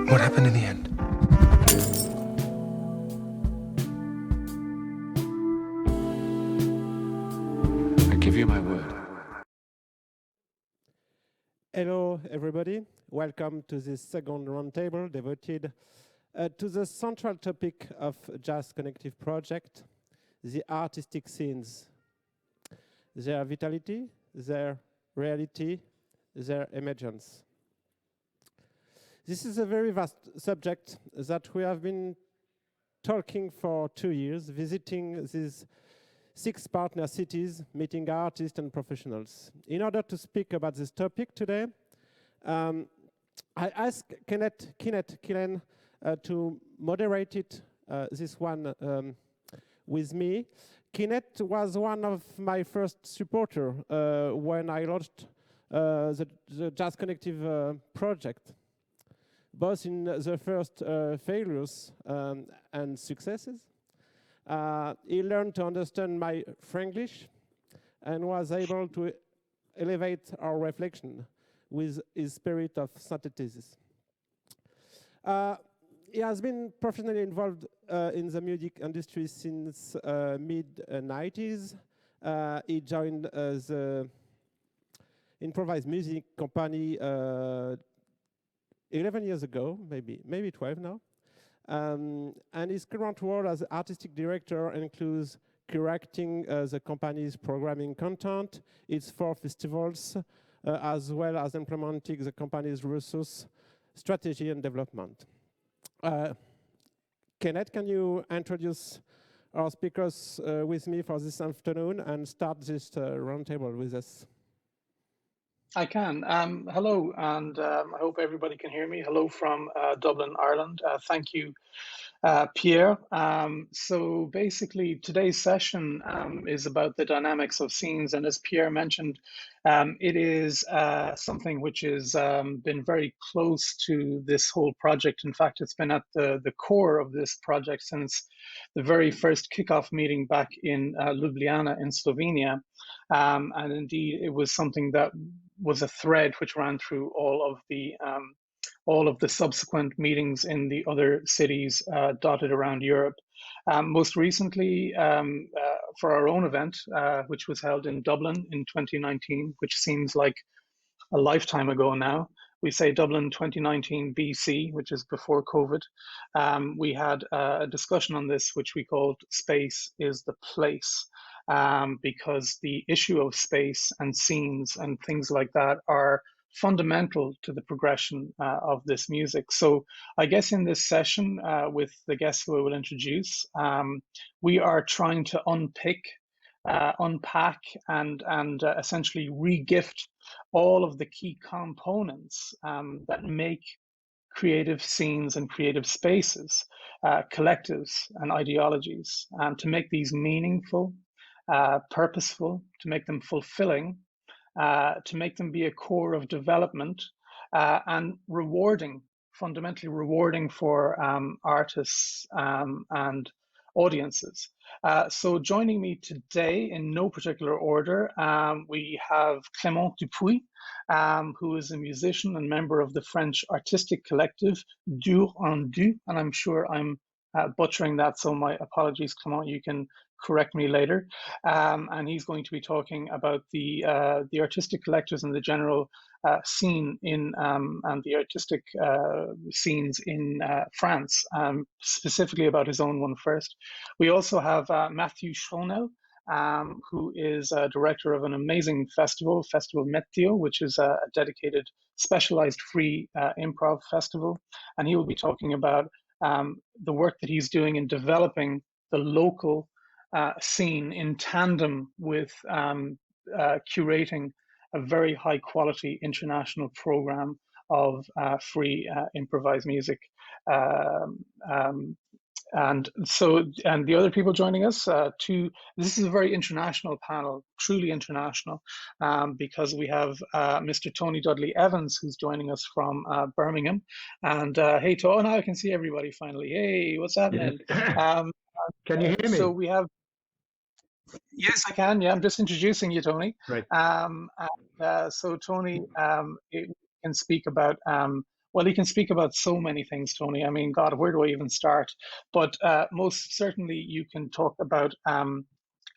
What happened in the end? I give you my word. Hello, everybody. Welcome to this second roundtable devoted to the central topic of Jazz Connective project, the artistic scenes, their vitality, their reality, their emergence. This is a very vast subject that we have been talking for 2 years, visiting these 6 partner cities, meeting artists and professionals. In order to speak about this topic today, I asked Kenneth Killen to moderate it, this one with me. Kenneth was one of my first supporters when I launched the Jazz Connective project, both in the first failures and successes. He learned to understand my Franglish and was able to elevate our reflection with his spirit of synthesis. He has been professionally involved in the music industry since mid-90s. He joined the improvised music company 11 years ago, maybe 12 now. And his current role as artistic director includes curating the company's programming content, its 4 festivals, as well as implementing the company's resource strategy and development. Kenneth, can you introduce our speakers with me for this afternoon and start this roundtable with us? I can. Hello, and I hope everybody can hear me. Hello from Dublin, Ireland. Thank you, Pierre. So basically, today's session is about the dynamics of scenes, and as Pierre mentioned, it is something which has been very close to this whole project. In fact, it's been at the core of this project since the very first kickoff meeting back in Ljubljana in Slovenia. And indeed, it was something that was a thread which ran through all of the subsequent meetings in the other cities dotted around Europe. Most recently, for our own event, which was held in Dublin in 2019, which seems like a lifetime ago now. We say Dublin 2019 BC, which is before COVID. We had a discussion on this, which we called Space is the Place. Because the issue of space and scenes and things like that are fundamental to the progression of this music. So I guess in this session with the guests who I will introduce, we are trying to unpick, unpack, and essentially re-gift all of the key components that make creative scenes and creative spaces, collectives and ideologies, to make these meaningful, purposeful, to make them fulfilling, to make them be a core of development, and rewarding, fundamentally rewarding for artists and audiences. So joining me today in no particular order, we have Clément Dupuis, who is a musician and member of the French artistic collective Dur en Du, and I'm sure I'm butchering that, so my apologies, Clément, you can correct me later. And he's going to be talking about the artistic collectors and the general scene in and the artistic scenes in France, specifically about his own one first. We also have Matthew Schronel, who is a director of an amazing festival, Festival Mettio, which is a dedicated, specialized free improv festival. And he will be talking about the work that he's doing in developing the local scene in tandem with curating a very high quality international program of free improvised music. And the other people joining us, this is a very international panel, truly international, because we have Mr. Tony Dudley Evans, who's joining us from Birmingham. And hey, Tony, now I can see everybody finally. Hey, what's happening? Can you hear me? So we have. Yes, I can. Yeah, I'm just introducing you, Tony. Right. So Tony can speak about Well, you can speak about so many things, Tony. I mean, God, where do I even start? But most certainly, you can talk about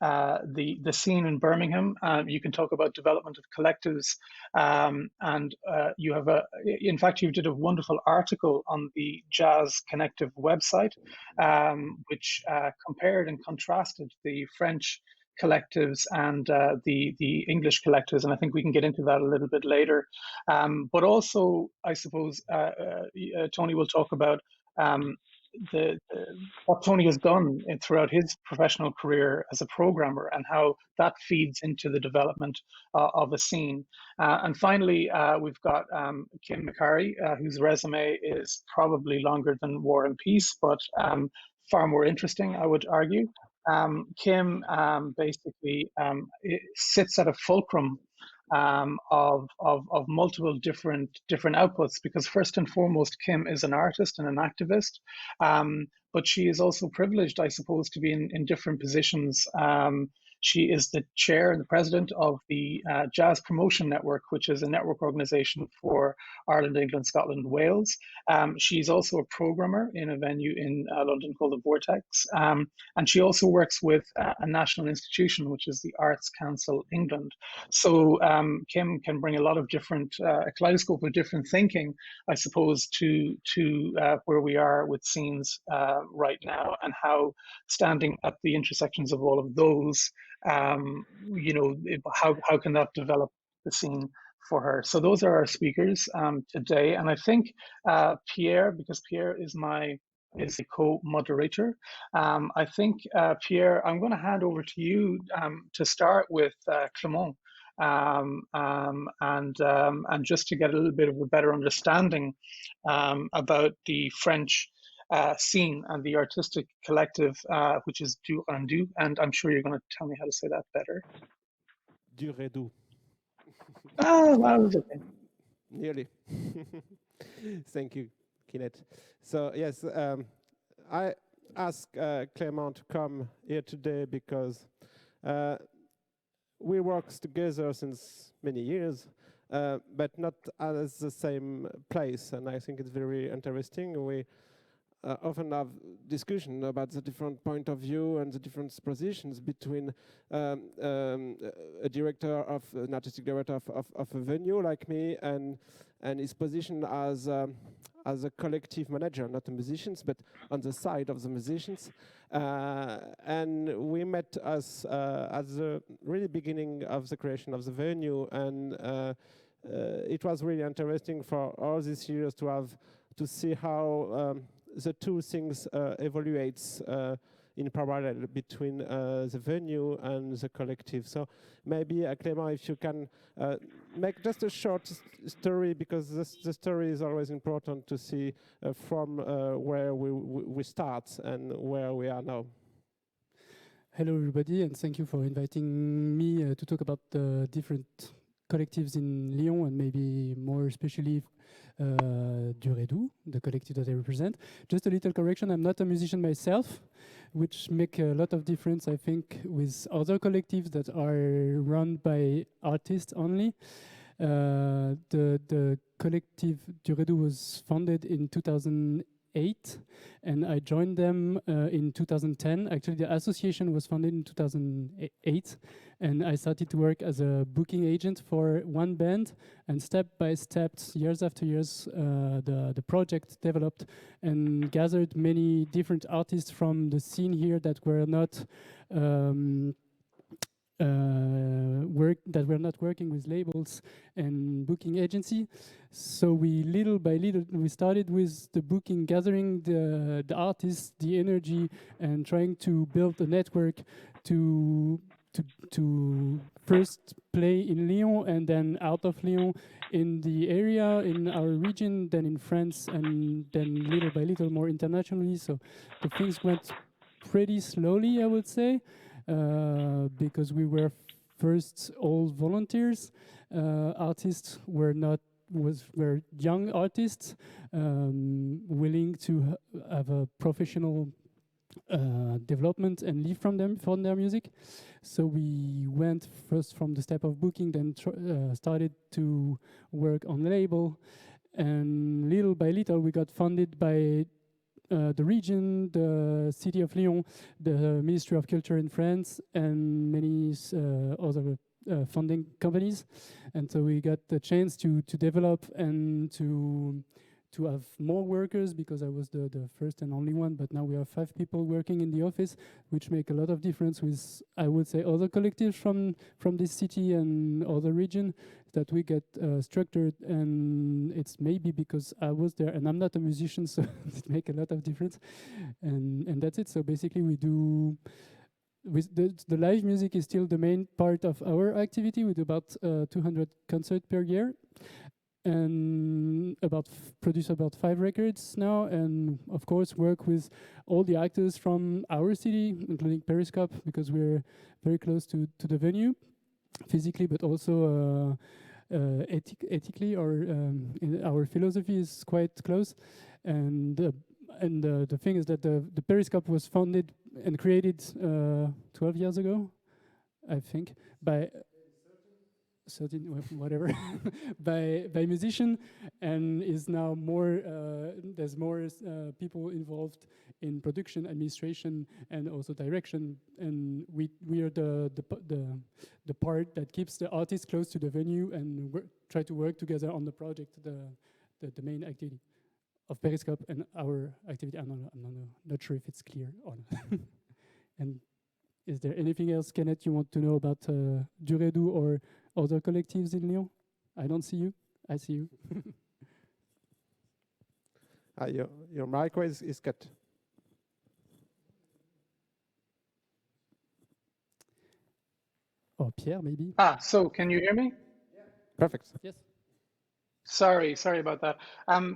the scene in Birmingham. You can talk about development of collectives, and you have in fact, you did a wonderful article on the Jazz Connective website, which compared and contrasted the French collectives and the English collectives, and I think we can get into that a little bit later. But also, I suppose Tony will talk about what Tony has done throughout his professional career as a programmer and how that feeds into the development of a scene. And finally, we've got Kim McCarry, whose resume is probably longer than War and Peace, but far more interesting, I would argue. Kim basically sits at a fulcrum of multiple different outputs, because first and foremost, Kim is an artist and an activist, but she is also privileged, I suppose, to be in different positions. She is the chair and the president of the Jazz Promotion Network, which is a network organization for Ireland, England, Scotland, Wales. She's also a programmer in a venue in London called the Vortex. And she also works with a national institution, which is the Arts Council England. So Kim can bring a lot of different, a kaleidoscope of different thinking, I suppose, to where we are with scenes right now, and how standing at the intersections of all of those, how can that develop the scene for her. So those are our speakers today. And I think Pierre, because Pierre is the co-moderator. I think, Pierre, I'm going to hand over to you to start with Clément, and just to get a little bit of a better understanding about the French scene and the artistic collective, which is Du Rendu, and I'm sure you're going to tell me how to say that better. Du Rendu. Oh, that was okay. Nearly. Thank you, Kenneth. So yes, I asked Clément to come here today because we work together since many years, but not at the same place, and I think it's very interesting. We often have discussion about the different point of view and the different positions between an artistic director of a venue like me and his position as a collective manager, not the musicians, but on the side of the musicians. And we met us at the really beginning of the creation of the venue, and it was really interesting for all these years to see how the two things evaluates in parallel between the venue and the collective. So maybe, Clément, if you can make just a short story, because the story is always important to see from where we start and where we are now. Hello, everybody, and thank you for inviting me to talk about the different collectives in Lyon, and maybe more especially Du Rendu, the collective that I represent. Just a little correction, I'm not a musician myself, which make a lot of difference, I think, with other collectives that are run by artists only. The collective Du Rendu was founded in 2008, and I joined them in 2010. Actually, the association was founded in 2008, and I started to work as a booking agent for one band, and step by step, years after years, the project developed and gathered many different artists from the scene here that were not working with labels and booking agency. So we little by little we started with the booking, gathering the artists, the energy, and trying to build a network to first play in Lyon, and then out of Lyon in the area, in our region, then in France, and then little by little more internationally. So the things went pretty slowly, I would say, because we were first all volunteers. Artists were young artists, willing to have a professional development and live from their music. So we went first from the step of booking, then started to work on label, And little by little, we got funded by the region, the city of Lyon, the Ministry of Culture in France, and many other funding companies. And so we got the chance to develop and to have more workers, because I was the first and only one, but now we have 5 people working in the office, which make a lot of difference with, I would say, other collectives from this city and other region, that we get structured. And it's maybe because I was there and I'm not a musician, so it make a lot of difference. And that's it. So basically we do, with the live music is still the main part of our activity. We do about 200 concerts per year, and produce about 5 records now, and of course work with all the actors from our city, including Periscope, because we're very close to the venue physically, but also ethically, or in our philosophy is quite close. And the thing is that the Periscope was founded and created 12 years ago, I think, by 13, whatever, by musician, and is now more, there's more people involved in production, administration, and also direction. And we are the part that keeps the artist close to the venue and try to work together on the project, the main activity of Periscope and our activity. I'm not sure if it's clear or not. And is there anything else, Kenneth, you want to know about Duredu or other collectives in Lyon? I don't see you. I see you. Your micro is cut. Or Pierre, maybe? So can you hear me? Perfect. Yes. Sorry about that.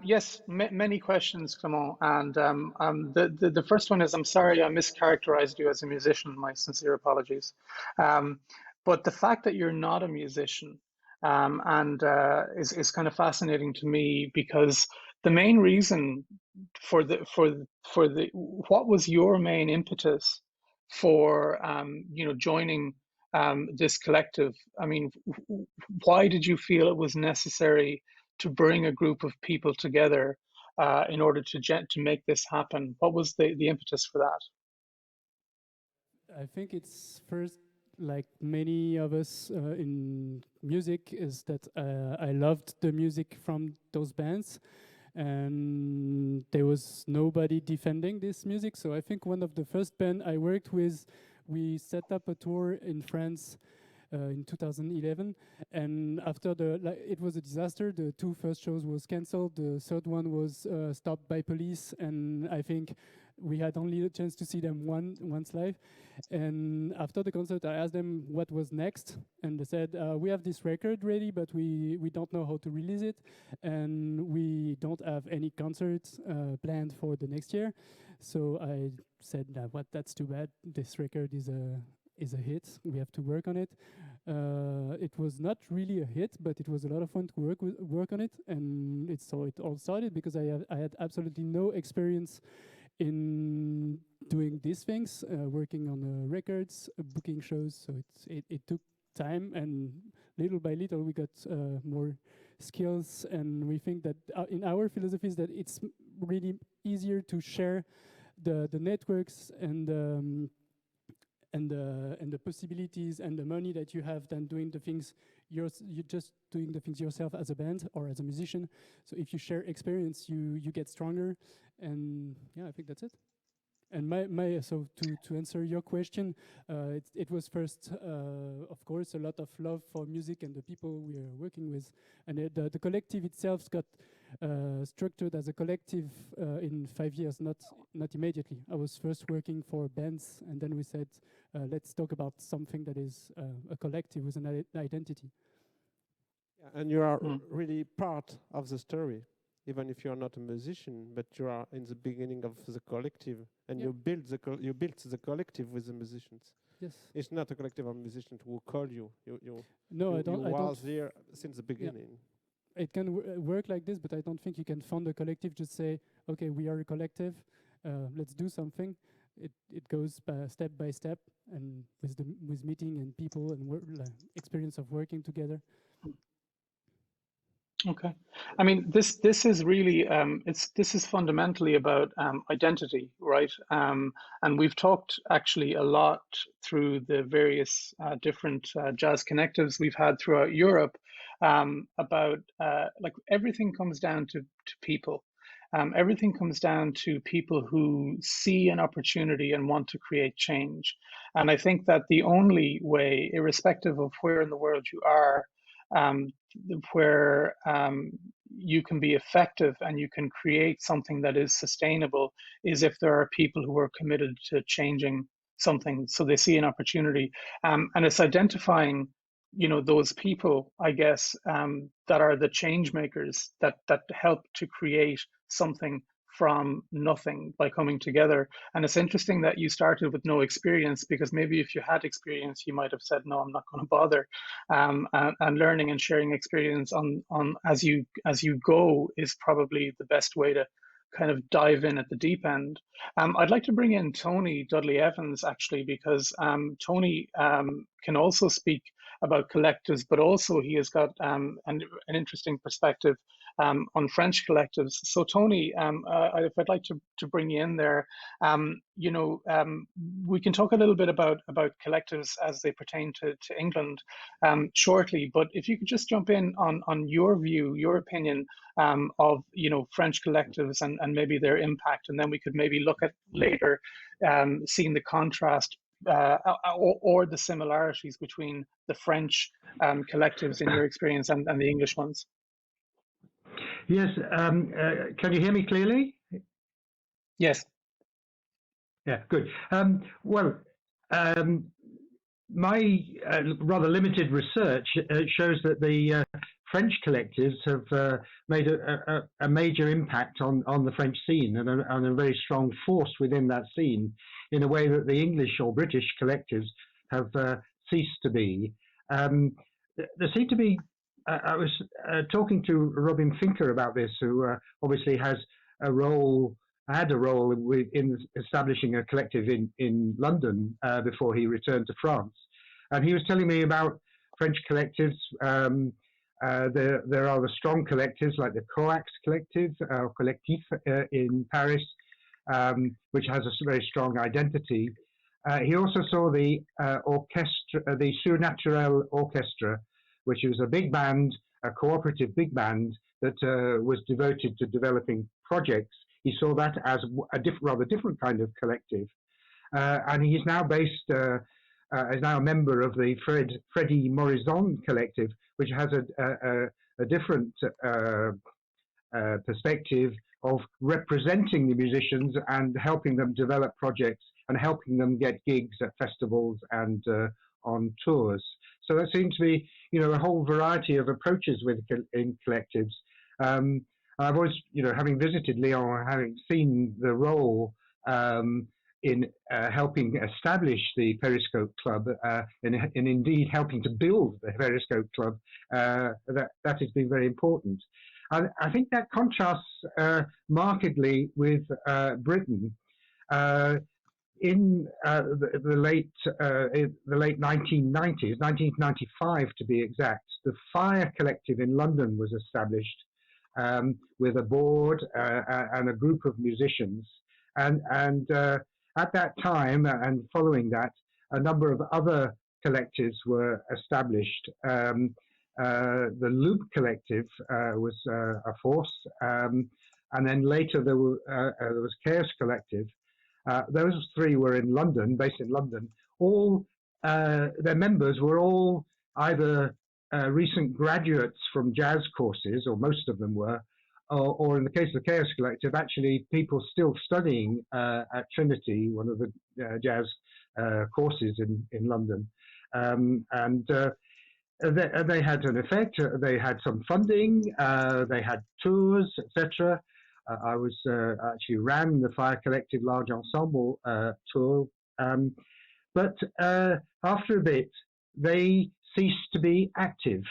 Yes, many questions, Clement. And the first one is, I'm sorry I mischaracterized you as a musician. My sincere apologies. But the fact that you're not a musician is kind of fascinating to me, because the main reason for the what was your main impetus for joining this collective? I mean, why did you feel it was necessary to bring a group of people together in order to make this happen? What was the impetus for that? I think it's first, like many of us in music, is that I loved the music from those bands, and there was nobody defending this music. So I think one of the first band I worked with, we set up a tour in France in 2011, and after it was a disaster. The 2 first shows was cancelled. The third one was stopped by police, and I think we had only the chance to see them once live. And after the concert, I asked them what was next, and they said, we have this record ready, but we don't know how to release it, and we don't have any concerts planned for the next year. So I said, that's too bad. This record is a hit. We have to work on it. It was not really a hit, but it was a lot of fun to work on it. And it all started because I had absolutely no experience in doing these things, working on records, booking shows. So it took time, and little by little we got more skills. And we think that in our philosophy is that it's really easier to share the networks and the possibilities and the money that you have than doing the things you're just doing the things yourself as a band or as a musician. So if you share experience, you get stronger. And yeah, I think that's it. And so to answer your question, it was first, of course, a lot of love for music and the people we are working with. And the collective itself got structured as a collective in 5 years, not immediately. I was first working for bands, and then we said, let's talk about something that is a collective with an identity. Yeah, and you are really part of the story, even if you are not a musician, but you are in the beginning of the collective, and you built the collective with the musicians. Yes. It's not a collective of musicians who call you. No, I don't. You was there since the beginning. Yeah. It can work like this, but I don't think you can found a collective, just say, okay, we are a collective, let's do something. It goes step by step, and with meeting and people and experience of working together. Okay. I mean, this is really this is fundamentally about identity, right? And we've talked actually a lot through the various different jazz connectives we've had throughout Europe about like everything comes down to people. Everything comes down to people who see an opportunity and want to create change. And I think that the only way, irrespective of where in the world you are, um, where you can be effective and you can create something that is sustainable is if there are people who are committed to changing something, so they see an opportunity, and it's identifying, you know, those people, I guess, that are the change makers that help to create something from nothing by coming together. And it's interesting that you started with no experience, because maybe if you had experience, you might have said, no, I'm not going to bother. And learning and sharing experience on as you go is probably the best way to kind of dive in at the deep end. I'd like to bring in Tony Dudley Evans, actually, because Tony can also speak about collectives, but also he has got an interesting perspective on French collectives. So Tony, if I'd like to bring you in there, you know, we can talk a little bit about collectives as they pertain to England shortly, but if you could just jump in on your view, your opinion of, you know, French collectives and maybe their impact, and then we could maybe look at later seeing the contrast or the similarities between the French collectives in your experience and the English ones. Yes, can you hear me clearly? Yes. Yeah, good. Well, my rather limited research shows that the French collectives have made a major impact on the French scene and a very strong force within that scene in a way that the English or British collectives have ceased to be. There seem to be, I was talking to Robin Finker about this, who obviously has a role, had a role in establishing a collective in London before he returned to France. And he was telling me about French collectives. There are the strong collectives like the Coax Collective, Collectif in Paris, which has a very strong identity. He also saw the orchestra, the Surnaturel Orchestra, which was a big band, a cooperative big band that was devoted to developing projects. He saw that as a rather different kind of collective. And he's now based, is now a member of the Freddie Morrison Collective, which has a different perspective of representing the musicians and helping them develop projects and helping them get gigs at festivals and on tours. So there seems to be, you know, a whole variety of approaches in collectives. I've always, you know, having visited Lyon, having seen the role in helping establish the Periscope Club and indeed helping to build the Periscope Club, that has been very important. I think that contrasts markedly with Britain. In the late 1990s, 1995 to be exact, the Fire Collective in London was established with a board and a group of musicians. And at that time and following that, a number of other collectives were established. The Loop Collective was a force, and then later there was Chaos Collective. Those three were in London, based in London. All their members were all either recent graduates from jazz courses, or most of them were, or in the case of the Chaos Collective, actually people still studying at Trinity, one of the jazz courses in London. They had an effect. They had some funding. They had tours, etc. I was actually ran the Fire Collective Large Ensemble tour, but after a bit, they ceased to be active.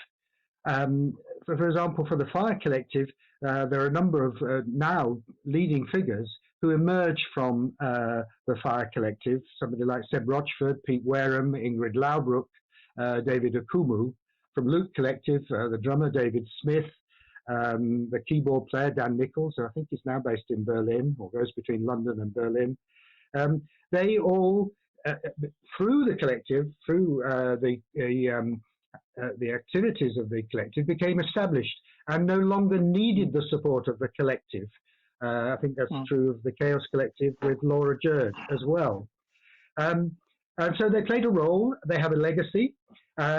For example, for the Fire Collective, there are a number of now leading figures who emerged from the Fire Collective, somebody like Seb Rochford, Pete Wareham, Ingrid Laubruck, David Akumu. From Loop Collective, the drummer David Smith, the keyboard player, Dan Nichols, who I think is now based in Berlin, or goes between London and Berlin. They all, through the collective, through the activities of the collective, became established and no longer needed the support of the collective. I think that's true of the Chaos Collective with Laura Jerd as well. And so they played a role. They have a legacy.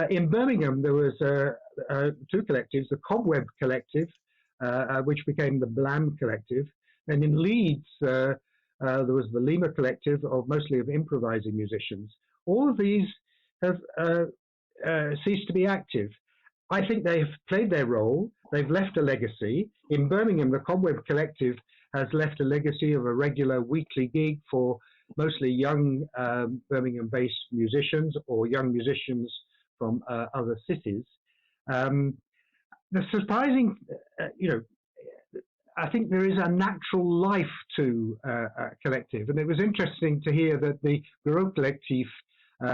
In Birmingham, there was two collectives, the Cobweb Collective, which became the Blam Collective. And in Leeds, there was the Lima Collective, mostly of improvising musicians. All of these have ceased to be active. I think they've played their role. They've left a legacy. In Birmingham, the Cobweb Collective has left a legacy of a regular weekly gig for mostly young Birmingham-based musicians or young musicians from other cities. The surprising, I think there is a natural life to a collective, and it was interesting to hear that the Bureau Collectif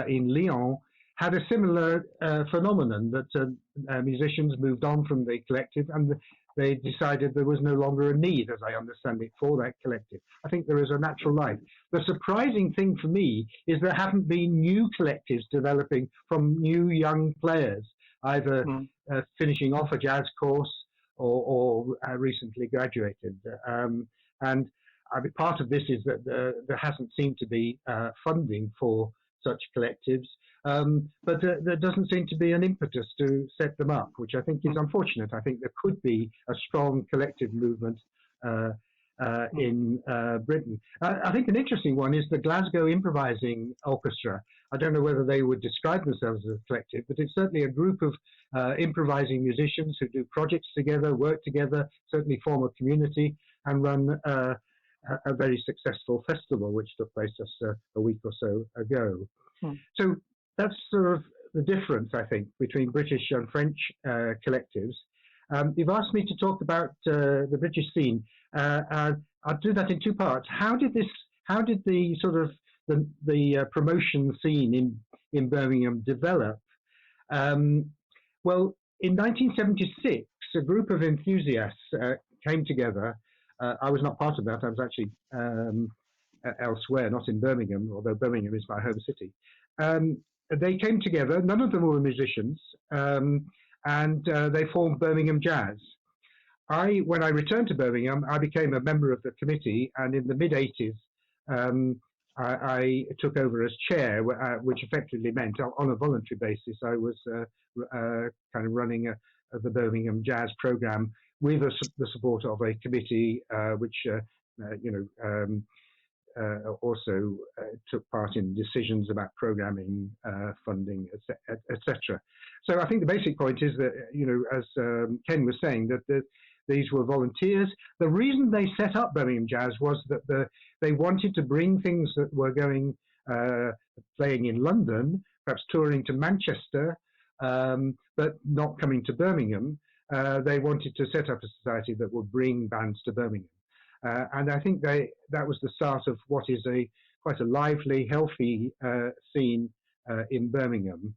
in Lyon had a similar phenomenon, that musicians moved on from the collective and they decided there was no longer a need, as I understand it, for that collective. I think there is a natural life. The surprising thing for me is there haven't been new collectives developing from new young players, either finishing off a jazz course or recently graduated. And part of this is that there hasn't seemed to be funding for such collectives. But there doesn't seem to be an impetus to set them up, which I think is unfortunate. I think there could be a strong collective movement in Britain. I think an interesting one is the Glasgow Improvising Orchestra. I don't know whether they would describe themselves as a collective, but it's certainly a group of improvising musicians who do projects together, work together, certainly form a community, and run a very successful festival, which took place just a week or so ago. So that's sort of the difference, I think, between British and French collectives. You've asked me to talk about the British scene. I'll do that in two parts. How did the sort of the promotion scene in Birmingham develop? Well, in 1976, a group of enthusiasts came together. I was not part of that. I was actually elsewhere, not in Birmingham, although Birmingham is my home city. They came together. None of them were musicians, and they formed Birmingham Jazz. When I returned to Birmingham, I became a member of the committee, and in the mid-80s, I took over as chair, which effectively meant, on a voluntary basis, I was kind of running the Birmingham Jazz program with the support of a committee, which also took part in decisions about programming, funding, etc. So I think the basic point is that, as Ken was saying, that these were volunteers. The reason they set up Birmingham Jazz was that they wanted to bring things that were going, playing in London, perhaps touring to Manchester, but not coming to Birmingham. They wanted to set up a society that would bring bands to Birmingham. And I think that was the start of what is quite a lively, healthy scene in Birmingham.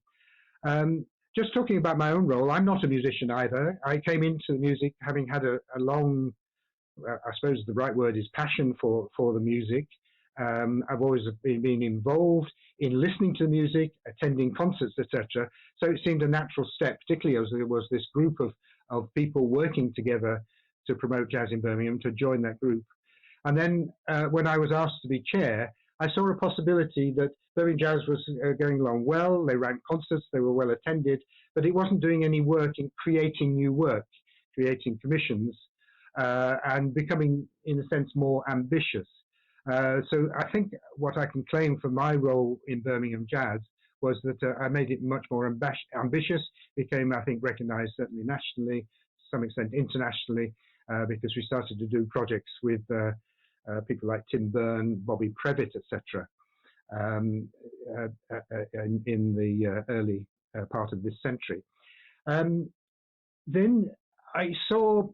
Just talking about my own role, I'm not a musician either. I came into music having had a long, I suppose the right word is passion for the music. I've always been involved in listening to music, attending concerts, etc. So it seemed a natural step, particularly as there was this group of people working together to promote jazz in Birmingham, to join that group. And then when I was asked to be chair, I saw a possibility that Birmingham Jazz was going along well. They ran concerts, they were well attended, but it wasn't doing any work in creating new work, creating commissions, and becoming, in a sense, more ambitious. So I think what I can claim for my role in Birmingham Jazz was that I made it much more ambitious, became, I think, recognized certainly nationally, to some extent internationally, because we started to do projects with people like Tim Byrne, Bobby Previtt, etc. In the early part of this century. Then I saw,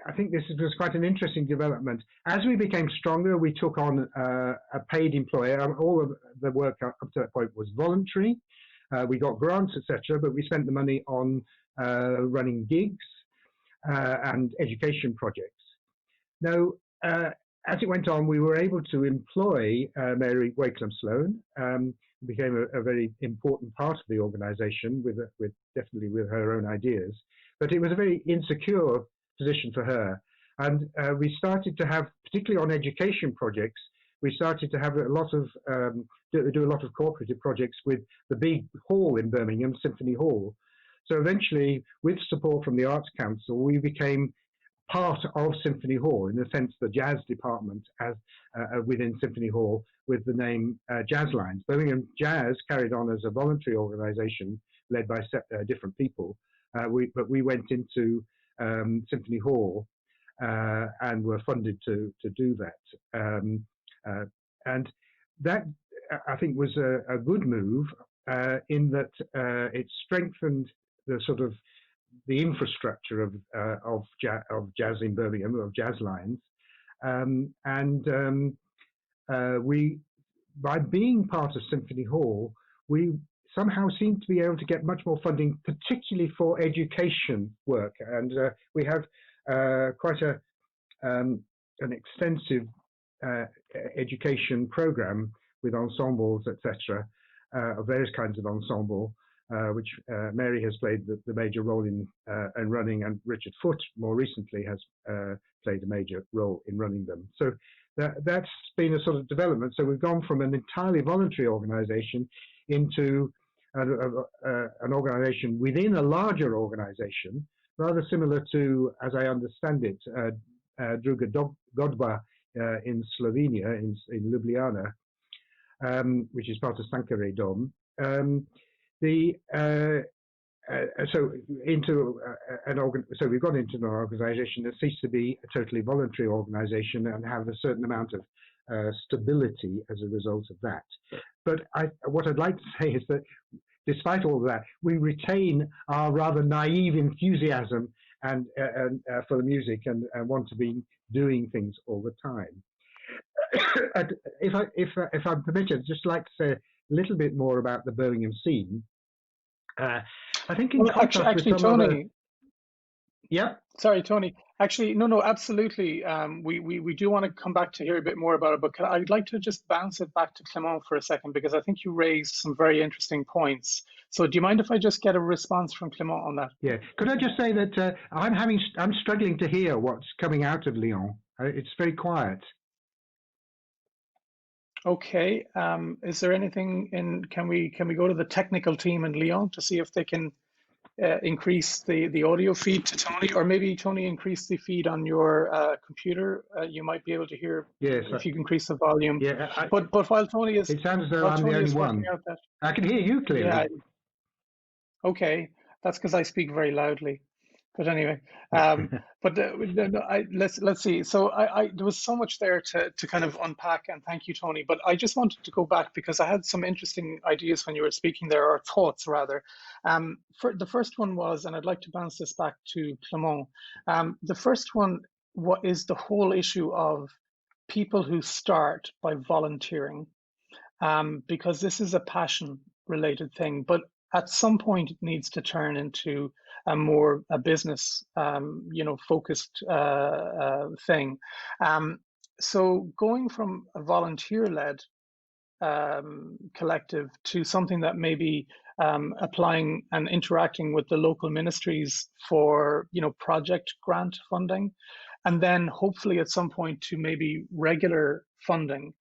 I think this was quite an interesting development. As we became stronger, we took on a paid employer. All of the work up to that point was voluntary. We got grants, etc., but we spent the money on running gigs. and education projects. Now, as it went on, we were able to employ Mary Wakelam Sloan, became a very important part of the organization, definitely with her own ideas. But it was a very insecure position for her. And we started to have, particularly on education projects, we started to have a lot of, do a lot of cooperative projects with the big hall in Birmingham, Symphony Hall. So eventually, with support from the Arts Council, we became part of Symphony Hall, in a sense, the jazz department as within Symphony Hall, with the name Jazz Lines. Birmingham Jazz carried on as a voluntary organization led by different people, but we went into Symphony Hall and were funded to do that. And that, I think, was a good move in that it strengthened the sort of the infrastructure of jazz in Birmingham, of Jazz Lines, we, by being part of Symphony Hall, we somehow seem to be able to get much more funding, particularly for education work, and we have quite an extensive education program with ensembles, etc., of various kinds of ensemble, which Mary has played the major role in running, and Richard Foote more recently has played a major role in running them. So that's been a sort of development. So we've gone from an entirely voluntary organization into an organization within a larger organization, rather similar to, as I understand it, Druga Godba in Slovenia, in Ljubljana, which is part of Sankare Dom. So we've got into an organization that ceased to be a totally voluntary organization and have a certain amount of stability as a result of that. But what I'd like to say is that despite all of that, we retain our rather naive enthusiasm and for the music and want to be doing things all the time. If I'm permitted, I'd just like to say a little bit more about the Birmingham scene. I think in contrast actually, with some Tony. other... Yeah. Sorry, Tony. Actually, no, absolutely. We do want to come back to hear a bit more about it, but I'd like to just bounce it back to Clement for a second, because I think you raised some very interesting points. So do you mind if I just get a response from Clement on that? Yeah. Could I just say that I'm struggling to hear what's coming out of Lyon. It's very quiet. Okay. Is there anything in? Can we go to the technical team in Lyon to see if they can increase the audio feed to Tony, or maybe Tony, increase the feed on your computer? You might be able to hear. Yes. If you increase the volume. Yeah. But while Tony is, it sounds as though I'm the only one. I can hear you clearly. Yeah. Okay, that's because I speak very loudly. But anyway, let's see. So there was so much there to kind of unpack, and thank you, Tony. But I just wanted to go back because I had some interesting ideas when you were speaking there, or thoughts rather. For the first one was, and I'd like to bounce this back to Clement. The first one, what is the whole issue of people who start by volunteering, because this is a passion-related thing, but at some point it needs to turn into a business, focused thing. So going from a volunteer-led collective to something that may be applying and interacting with the local ministries for, project grant funding, and then hopefully at some point to maybe regular funding.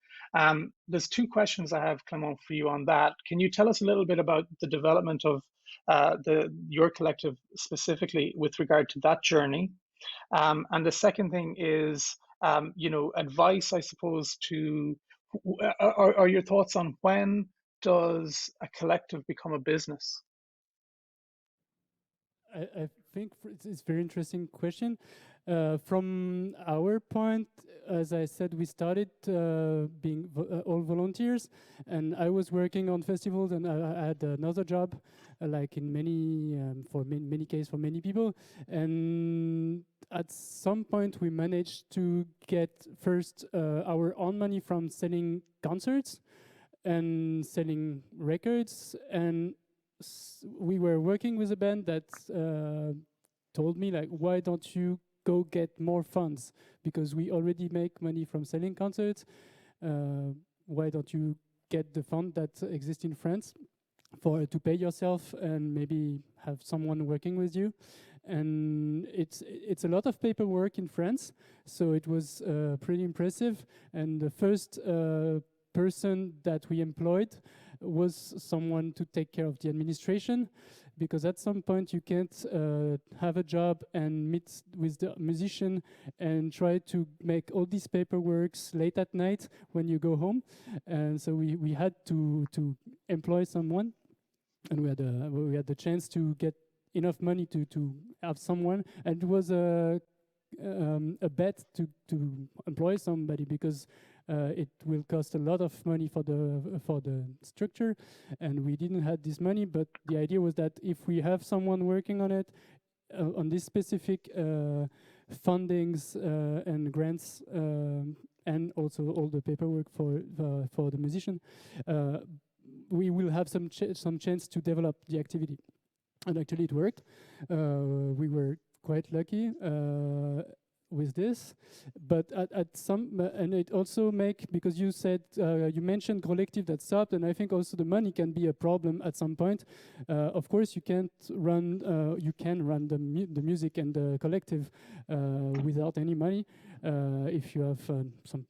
There's two questions I have, Clement, for you on that. Can you tell us a little bit about the development of your collective specifically with regard to that journey? And the second thing is, advice, I suppose, to, are your thoughts on when does a collective become a business? I think it's a very interesting question. From our point, as I said, we started being all volunteers, and I was working on festivals, and I had another job, like in many many cases for many people. And at some point, we managed to get first our own money from selling concerts and selling records, and we were working with a band that told me like, why don't you go get more funds? Because we already make money from selling concerts. Why don't you get the fund that exists in France to pay yourself and maybe have someone working with you? And it's a lot of paperwork in France, so it was pretty impressive. And the first person that we employed was someone to take care of the administration, because at some point you can't have a job and meet with the musician and try to make all these paperworks late at night when you go home. And so we had to employ someone, and we had the chance to get enough money to have someone, and it was a bet to employ somebody, because it will cost a lot of money for the structure, and we didn't have this money. But the idea was that if we have someone working on it, on this specific fundings and grants, and also all the paperwork for the musician, we will have some chance to develop the activity. And actually it worked. We were quite lucky with this, but at some, and it also because you said, you mentioned collective that stopped, and I think also the money can be a problem at some point. Of course, you can't run, you can run the music and the collective without any money, if you have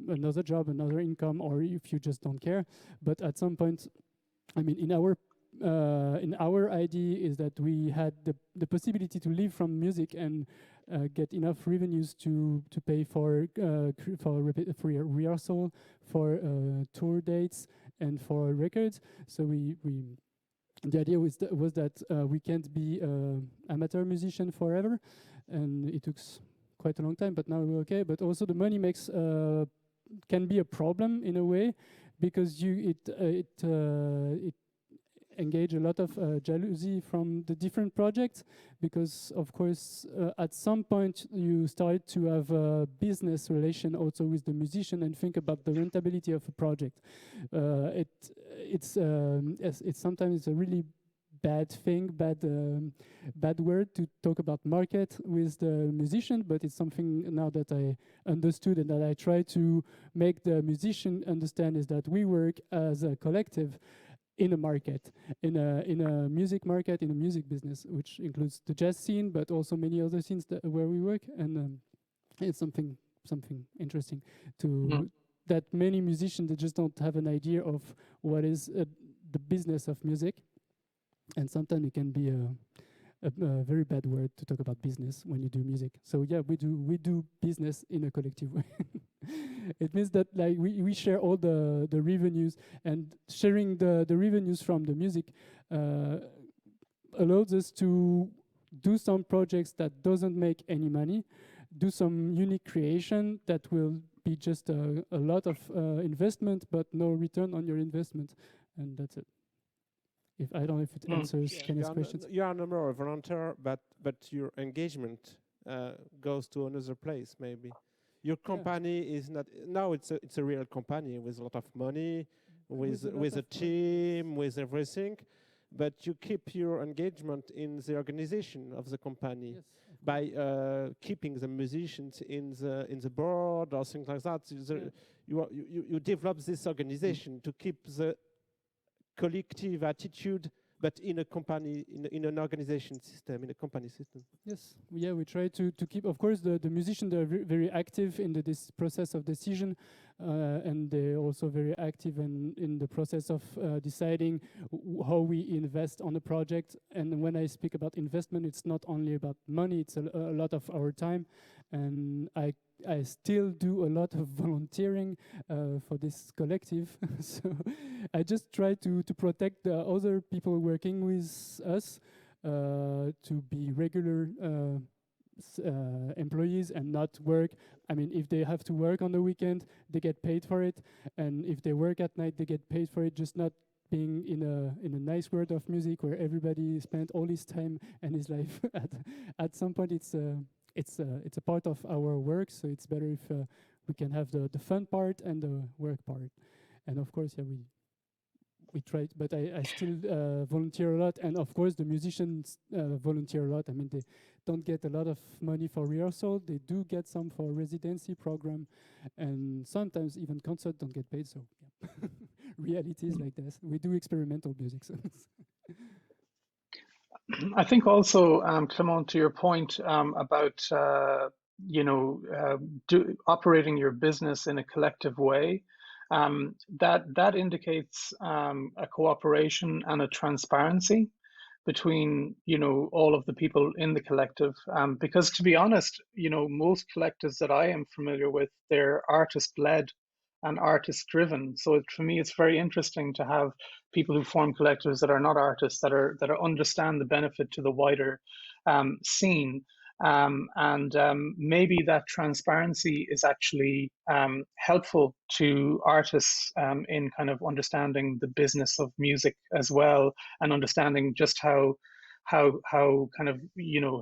another job, another income, or if you just don't care. But at some point, I mean, in our idea is that we had the possibility to live from music and get enough revenues to pay for rehearsal, for tour dates, and for records. So the idea was that we can't be amateur musician forever, and it took quite a long time. But now we're okay. But also the money can be a problem in a way, because it engage a lot of jealousy from the different projects, because of course at some point you start to have a business relation also with the musician and think about the rentability of a project. It's sometimes a really bad thing, bad word to talk about market with the musician, but it's something now that I understood and that I try to make the musician understand, is that we work as a collective in a market, in a music market, in a music business, which includes the jazz scene, but also many other scenes where we work. And it's something interesting that many musicians, they just don't have an idea of what is the business of music, and sometimes it can be a very bad word to talk about business when you do music. So yeah, we do business in a collective way. It means that like we share all the revenues, and sharing the revenues from the music allows us to do some projects that doesn't make any money, do some unique creation that will be just a lot of investment but no return on your investment, and that's it. I don't know if it answers Kenny's questions. You are no more a volunteer, but your engagement goes to another place. Maybe your company is not now. It's a real company with a lot of money, with a team, with everything. But you keep your engagement in the organization of the company, yes, by keeping the musicians in the board or things like that. You develop this organization to keep the collective attitude, but in a company, in an organization system, in a company system. Yes, yeah, we try to keep, of course, the musicians are very active in this process of decision, and they're also very active in the process of deciding how we invest on a project. And when I speak about investment, it's not only about money, it's a lot of our time. And I still do a lot of volunteering for this collective. So I just try to protect the other people working with us, to be regular employees and not work. I mean, if they have to work on the weekend, they get paid for it. And if they work at night, they get paid for it, just not being in a nice world of music where everybody spent all his time and his life. At some point, it's a part of our work, so it's better if we can have the fun part and the work part. And of course, yeah, we tried, but I still volunteer a lot, and of course the musicians volunteer a lot. I mean, they don't get a lot of money for rehearsal. They do get some for residency program, and sometimes even concert don't get paid. So yeah. Reality is like this. We do experimental music. So. I think also, Clement, to your point about operating your business in a collective way, that indicates a cooperation and a transparency between all of the people in the collective. Because to be honest, most collectives that I am familiar with, they're artist led and artist driven. So for me, it's very interesting to have people who form collectives that are not artists, that understand the benefit to the wider scene. And maybe that transparency is actually helpful to artists in kind of understanding the business of music as well, and understanding just how kind of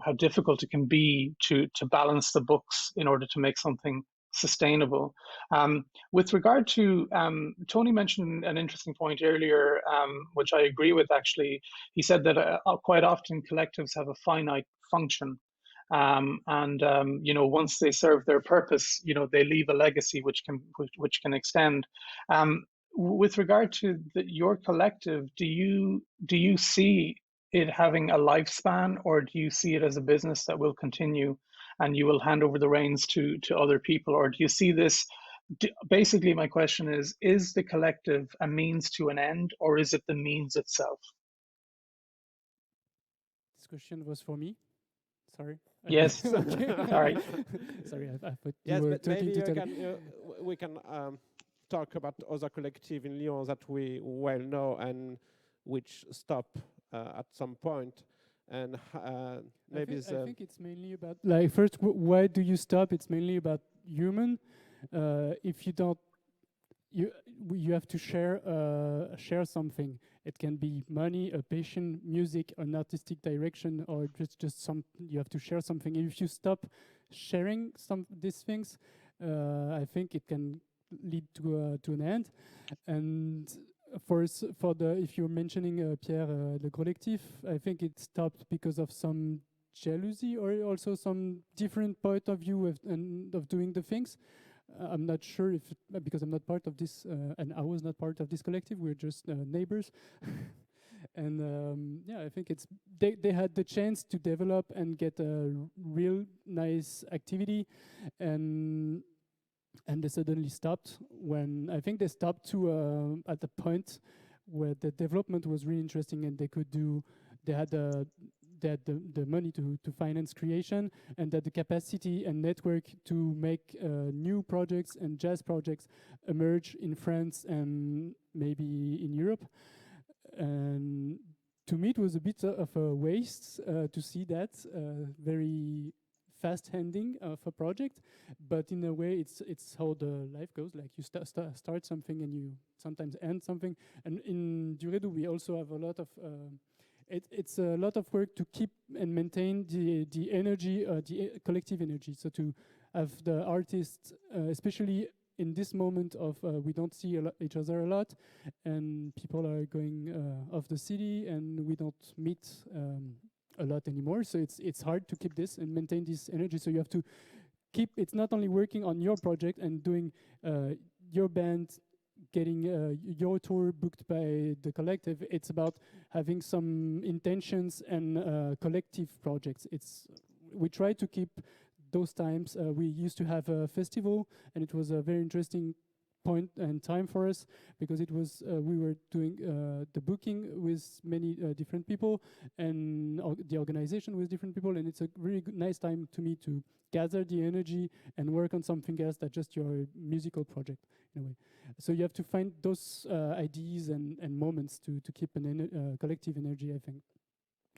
how difficult it can be to balance the books in order to make something sustainable. With regard to Tony mentioned an interesting point earlier, which I agree with actually. He said that quite often collectives have a finite function. Once they serve their purpose, they leave a legacy which can extend. With regard to your collective, do you see it having a lifespan, or do you see it as a business that will continue and you will hand over the reins to other people? Or do you see this, basically my question is the collective a means to an end, or is it the means itself? This question was for me. Sorry. Yes. Sorry. Sorry, I thought yes, you were but maybe talking we can talk about other collective in Lyon that we well know and which stop at some point. And maybe I think it's mainly about, like, first, why do you stop? It's mainly about human. If you don't, you have to share something. It can be money, a passion, music, an artistic direction, or just some. You have to share something. And if you stop sharing these things, I think it can lead to an end. And if you're mentioning Pierre, the collective, I think it stopped because of some jealousy or also some different point of view of doing the things. I'm not sure if because I'm not part of this, and I was not part of this collective. We're just neighbors, and I think they had the chance to develop and get a real nice activity, and they suddenly stopped. When I think they stopped at the point where the development was really interesting and they had the money to finance creation, and that the capacity and network to make new projects and jazz projects emerge in France and maybe in Europe. And to me, it was a bit of a waste to see that very fast handing of a project, but in a way, it's how the life goes. Like you start something and you sometimes end something. And in Duredo, we also have a lot of. It's a lot of work to keep and maintain the energy, the collective energy. So to have the artists, especially in this moment of we don't see each other a lot, and people are going off the city, and we don't meet a lot anymore. So it's hard to keep this and maintain this energy. So you have to keep. It's not only working on your project and doing your band, getting your tour booked by the collective. It's about having some intentions and collective projects. We try to keep those times. We used to have a festival, and it was a very interesting point and time for us, because it was we were doing the booking with many different people, and the organization with different people, and it's a really nice time to me to gather the energy and work on something else than just your musical project in a way. So you have to find those ideas and moments to keep an collective energy, I think.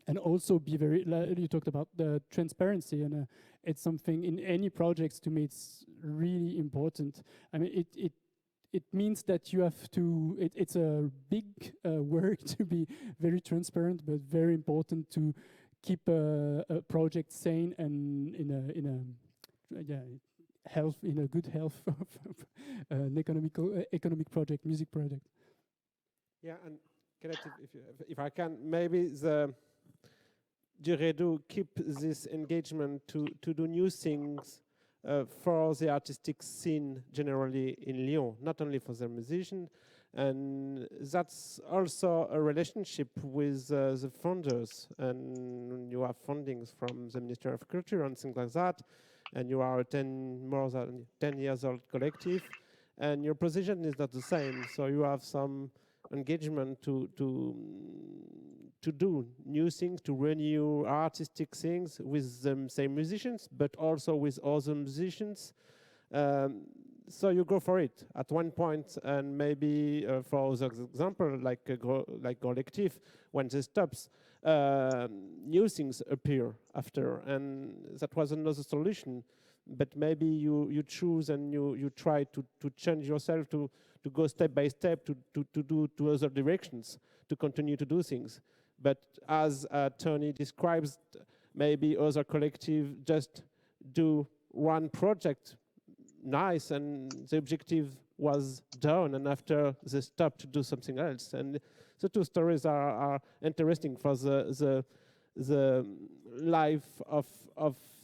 And also be very, you talked about the transparency, and it's something in any projects, to me, it's really important. I mean, it means that you have to, it's a big work to be very transparent, but very important to keep a project sane and in a good health of an economic project, music project. Yeah, and Connective, if I can, maybe the Duredo keep this engagement to do new things for the artistic scene generally in Lyon, not only for the musician. And that's also a relationship with the funders. And you have fundings from the Ministry of Culture and things like that. And you are a more than 10 years old collective. And your position is not the same. So you have some engagement to do new things, to renew artistic things with the same musicians, but also with other musicians. So you go for it at one point, and maybe for the example, like collective, when this stops, new things appear after, and that was another solution. But maybe you choose and you try to change yourself to go step by step to do to other directions, to continue to do things. But as Tony describes, maybe other collective just do one project nice and the objective was done, and after they stop to do something else. And the two stories are interesting for the life of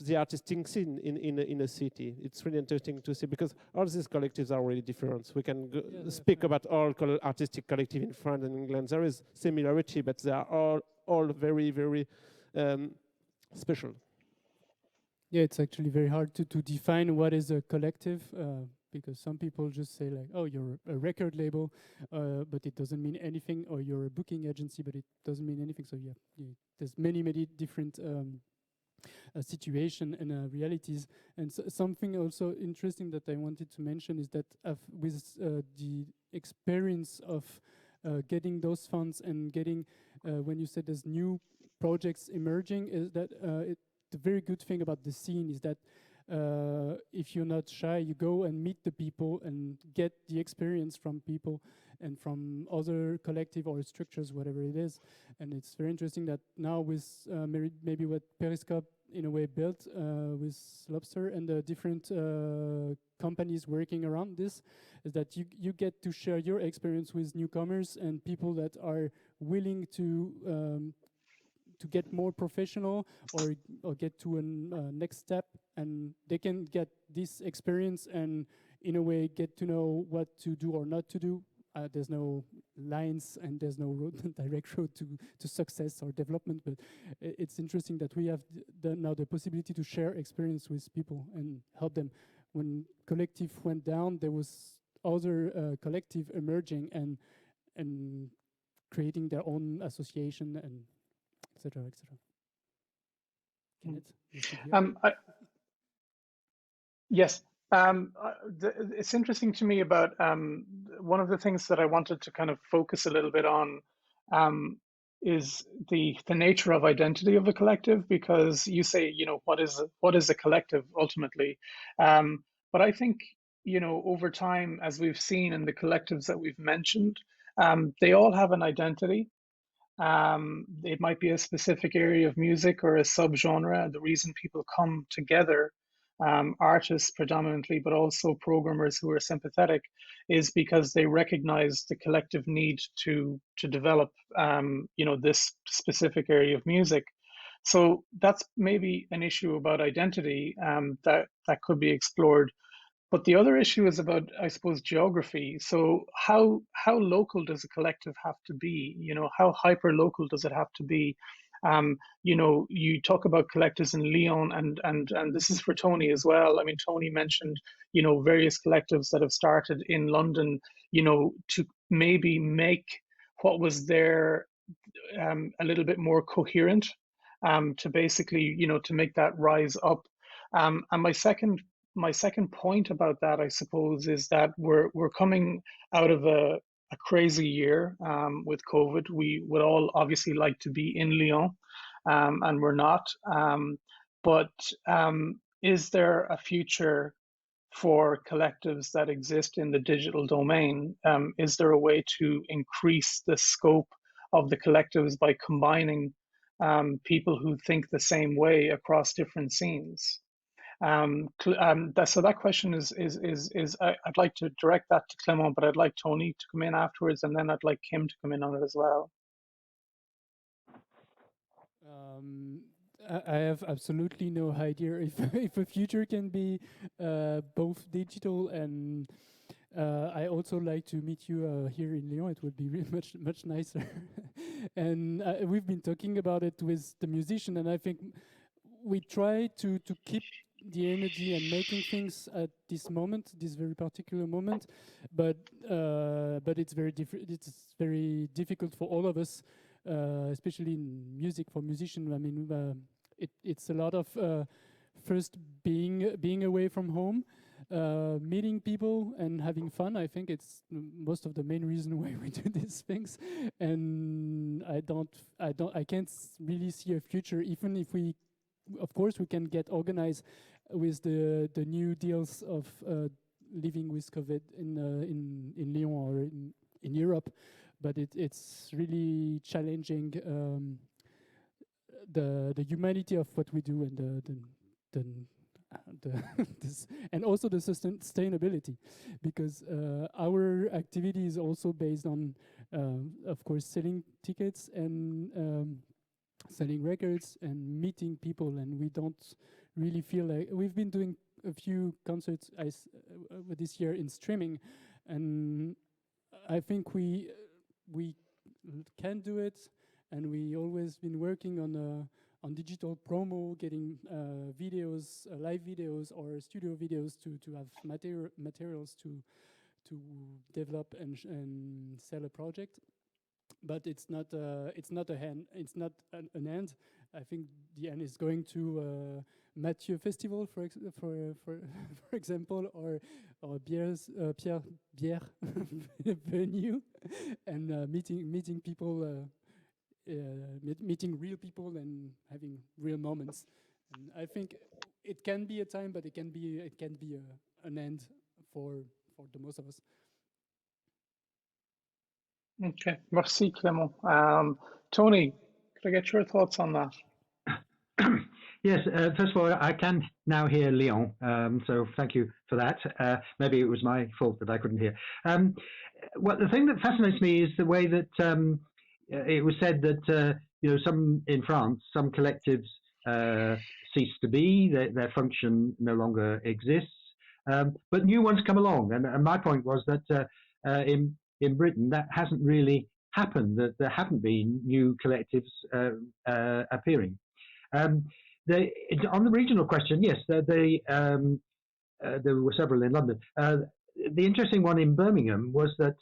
the artistic scene in a city. It's really interesting to see, because all these collectives are really different. We can speak about all artistic collective in France and England. There is similarity, but they are all very, very special. Yeah, it's actually very hard to define what is a collective, because some people just say like, oh, you're a record label, but it doesn't mean anything, or you're a booking agency, but it doesn't mean anything. So yeah, there's many different situation and realities. And something also interesting that I wanted to mention is that with the experience of getting those funds and getting, when you said there's new projects emerging, is that the very good thing about the scene is that if you're not shy, you go and meet the people and get the experience from people and from other collective or structures, whatever it is. And it's very interesting that now with maybe what Periscope in a way built with Lobster and the different companies working around this, is that you get to share your experience with newcomers and people that are willing to get more professional or get to a next step, and they can get this experience and in a way get to know what to do or not to do. There's no lines and there's no direct road to success or development, but it's interesting that we have now the possibility to share experience with people and help them. When collective went down, there was other collective emerging and creating their own association and etc. Yes. It's interesting to me about one of the things that I wanted to kind of focus a little bit on is the nature of identity of a collective, because you say, what is a collective ultimately? But I think, over time, as we've seen in the collectives that we've mentioned, they all have an identity. It might be a specific area of music or a subgenre. The reason people come together, artists predominantly, but also programmers who are sympathetic, is because they recognize the collective need to develop, this specific area of music. So that's maybe an issue about identity that could be explored. But the other issue is about, I suppose, geography. So how local does a collective have to be? How hyper local does it have to be? You talk about collectives in Lyon, and this is for Tony as well. I mean, Tony mentioned, various collectives that have started in London, to maybe make what was there a little bit more coherent, to basically, to make that rise up. And my second point about that, I suppose, is that we're coming out of a crazy year with COVID. We would all obviously like to be in Lyon, and we're not. But is there a future for collectives that exist in the digital domain? Is there a way to increase the scope of the collectives by combining people who think the same way across different scenes? So that question I'd like to direct that to Clement, but I'd like Tony to come in afterwards, and then I'd like Kim to come in on it as well. I have absolutely no idea if if a future can be both digital and I also like to meet you here in Lyon. It would be really much nicer. And we've been talking about it with the musician, and I think we try to keep the energy and making things at this moment, this very particular moment, but it's very difficult for all of us, especially in music for musicians. I mean, it's a lot of first being away from home, meeting people and having fun. I think it's most of the main reason why we do these things, and I can't really see a future, even if we, of course, we can get organized with the new deals of living with COVID in Lyon or in Europe, but it's really challenging the humanity of what we do and and also the sustainability, because our activity is also based on, of course, selling tickets and selling records and meeting people, and we don't really feel like we've been doing a few concerts this year in streaming, and I think we can do it, and we always been working on digital promo, getting videos, live videos or studio videos to have materials to develop and sell a project. But it's not an end. I think the end is going to Mathieu Festival, for example, or Pierre venue, and meeting people, meeting real people and having real moments. And I think it can be a time, but it can be an end for the most of us. Okay, merci Clement. Tony, could I get your thoughts on that? Yes, first of all, I can now hear Lyon, so thank you for that. Maybe it was my fault that I couldn't hear. Well, the thing that fascinates me is the way that it was said that some in France, some collectives cease to be, their function no longer exists, but new ones come along. And my point was that in Britain, that hasn't really happened, that there haven't been new collectives appearing. On the regional question, yes, there were several in London. The interesting one in Birmingham was that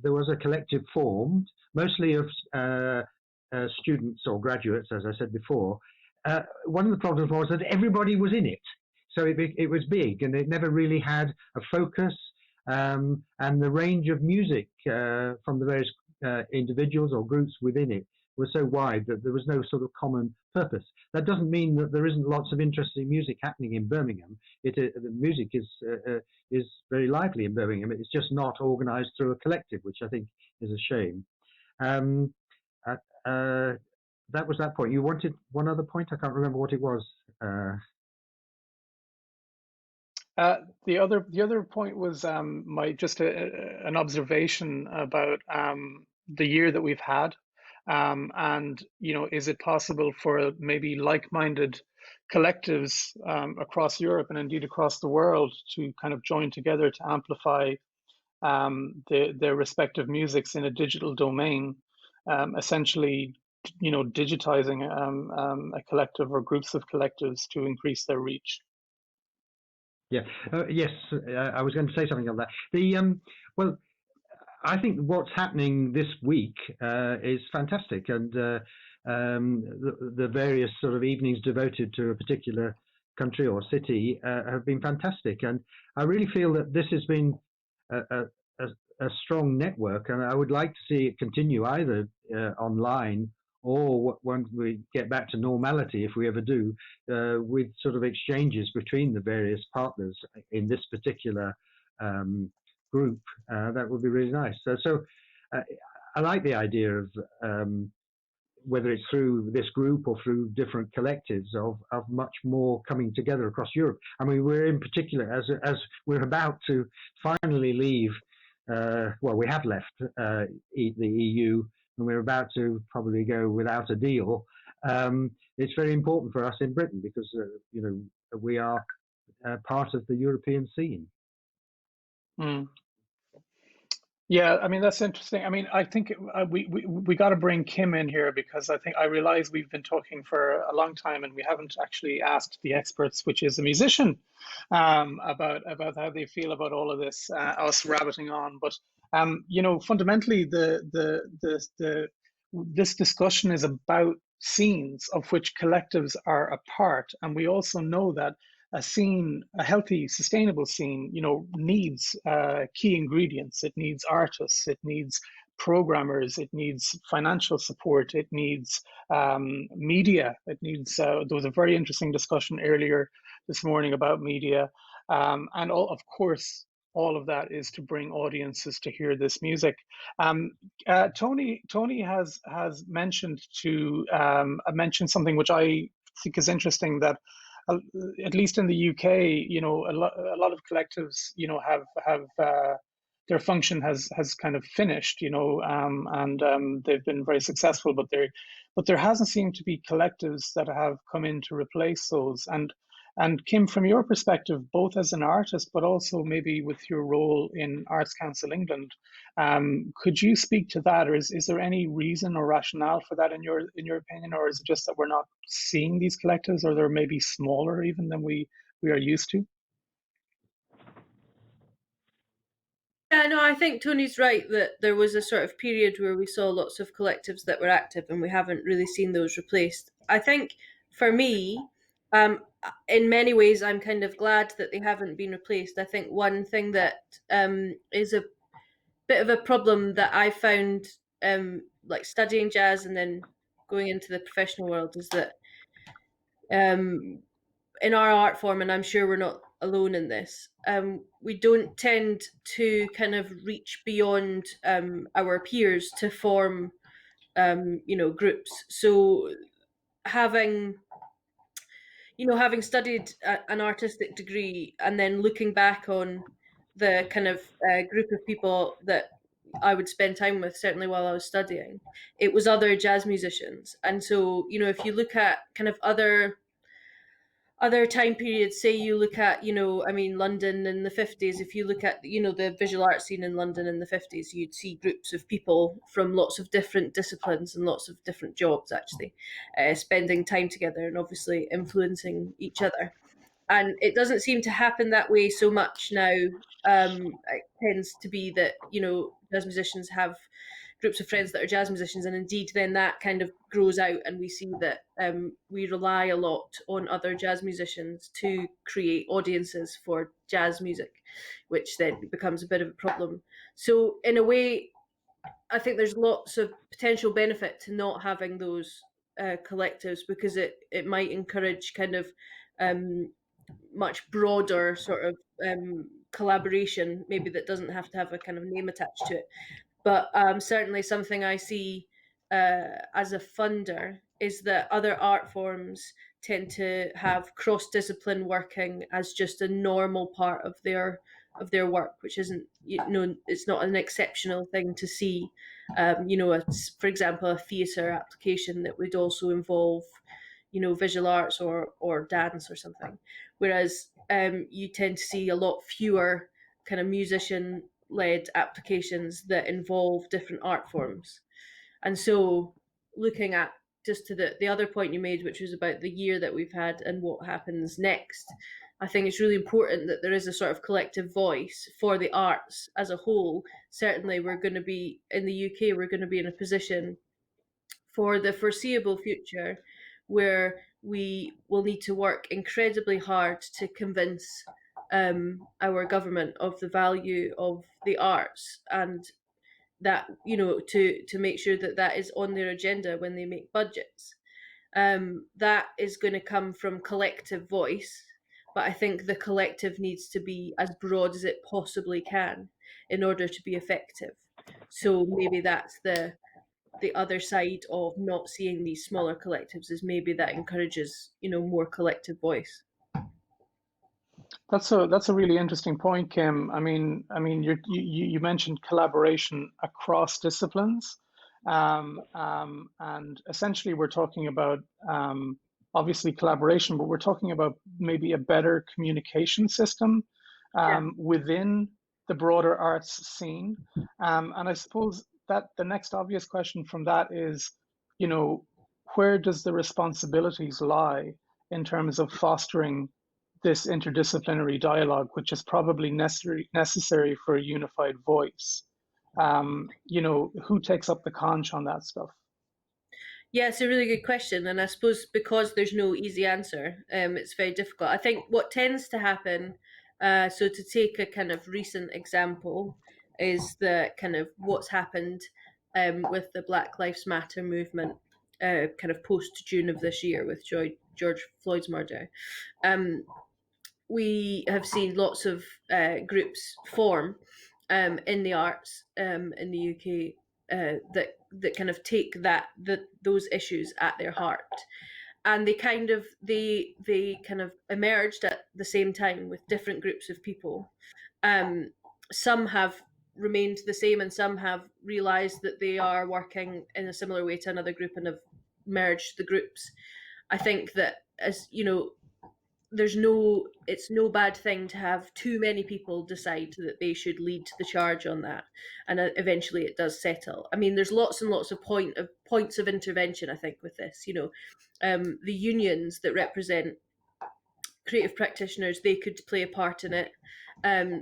there was a collective formed, mostly of students or graduates, as I said before. One of the problems was that everybody was in it. So it was big, and it never really had a focus. And the range of music from the various individuals or groups within it was so wide that there was no sort of common purpose. That doesn't mean that there isn't lots of interesting music happening in Birmingham. The music is very lively in Birmingham. It's just not organised through a collective, which I think is a shame. That was that point. You wanted one other point? I can't remember what it was. The other point was an observation about the year that we've had, and is it possible for maybe like-minded collectives across Europe and indeed across the world to kind of join together to amplify their respective musics in a digital domain, essentially, digitizing a collective or groups of collectives to increase their reach. Yeah. Yes, I was going to say something on that. Well, I think what's happening this week is fantastic, and the various sort of evenings devoted to a particular country or city have been fantastic, and I really feel that this has been a strong network, and I would like to see it continue either online or when we get back to normality, if we ever do, with sort of exchanges between the various partners in this particular group. That would be really nice. So I like the idea of whether it's through this group or through different collectives of much more coming together across Europe. I mean, we're in particular, as we're about to finally leave, well, we have left the EU, and we're about to probably go without a deal. It's very important for us in Britain because, you know, we are part of the European scene. Mm. Yeah, I mean, that's interesting. I mean, I think we got to bring Kim in here because I realize we've been talking for a long time and we haven't actually asked the experts, which is a musician, about how they feel about all of this, us rabbiting on. But you know, fundamentally, this discussion is about scenes of which collectives are a part, and we also know that a scene, a healthy, sustainable scene, you know, needs key ingredients. It needs artists, it needs programmers, it needs financial support, it needs media, it needs, there was a very interesting discussion earlier this morning about media. And of course, all of that is to bring audiences to hear this music. Tony has mentioned mentioned something which I think is interesting, that at least in the UK, you know, a lot of collectives, you know, have their function has kind of finished, you know, and they've been very successful, but there hasn't seemed to be collectives that have come in to replace those. And Kim, from your perspective, both as an artist, but also maybe with your role in Arts Council England, could you speak to that, or is there any reason or rationale for that in your opinion, or is it just that we're not seeing these collectives, or they're maybe smaller even than we are used to? Yeah, no, I think Tony's right that there was a sort of period where we saw lots of collectives that were active and we haven't really seen those replaced. I think for me, in many ways, I'm kind of glad that they haven't been replaced. I think one thing that is a bit of a problem that I found, like studying jazz and then going into the professional world, is that in our art form, and I'm sure we're not alone in this, we don't tend to kind of reach beyond our peers to form, you know, groups. So having having studied an artistic degree and then looking back on the kind of group of people that I would spend time with, certainly while I was studying, it was other jazz musicians. And so, you know, if you look at kind of other time periods, say you look at, you know, I mean, London in the 50s, if you look at, you know, the visual art scene in London in the 50s, you'd see groups of people from lots of different disciplines and lots of different jobs, actually, spending time together and obviously influencing each other. And it doesn't seem to happen that way so much now. It tends to be that, you know, jazz musicians have groups of friends that are jazz musicians, and indeed then that kind of grows out, and we see that we rely a lot on other jazz musicians to create audiences for jazz music, which then becomes a bit of a problem. So in a way, I think there's lots of potential benefit to not having those collectives, because it might encourage kind of much broader sort of collaboration, maybe that doesn't have to have a kind of name attached to it. But certainly something I see as a funder is that other art forms tend to have cross-discipline working as just a normal part of their work, which isn't, you know, it's not an exceptional thing to see. You know, for example, a theatre application that would also involve, you know, visual arts or dance or something, whereas you tend to see a lot fewer kind of musician led applications that involve different art forms. And so looking at just to the other point you made, which was about the year that we've had and what happens next, I think it's really important that there is a sort of collective voice for the arts as a whole. Certainly we're going to be, in the UK, we're going to be in a position for the foreseeable future where we will need to work incredibly hard to convince our government of the value of the arts, and that, you know, to make sure that that is on their agenda when they make budgets. That is going to come from collective voice, but I think the collective needs to be as broad as it possibly can in order to be effective. So maybe that's the other side of not seeing these smaller collectives is maybe that encourages, more collective voice. That's a really interesting point, Kim. You mentioned collaboration across disciplines, and essentially we're talking about obviously collaboration, but we're talking about maybe a better communication system within the broader arts scene. And I suppose that the next obvious question from that is, where does the responsibilities lie in terms of fostering this interdisciplinary dialogue, which is probably necessary for a unified voice? Who takes up the conch on that stuff? Yeah, it's a really good question, and I suppose because there's no easy answer, it's very difficult. I think what tends to happen, so to take a kind of recent example, is the kind of what's happened with the Black Lives Matter movement, kind of post June of this year with George Floyd's murder. We have seen lots of groups form in the arts in the UK that kind of take those issues at their heart, and they kind of emerged at the same time with different groups of people. Some have remained the same, and some have realized that they are working in a similar way to another group and have merged the groups. I think that, as you know, it's no bad thing to have too many people decide that they should lead the charge on that, and eventually it does settle. I mean, there's lots and lots of points of intervention, I think, with this. The unions that represent creative practitioners, they could play a part in it.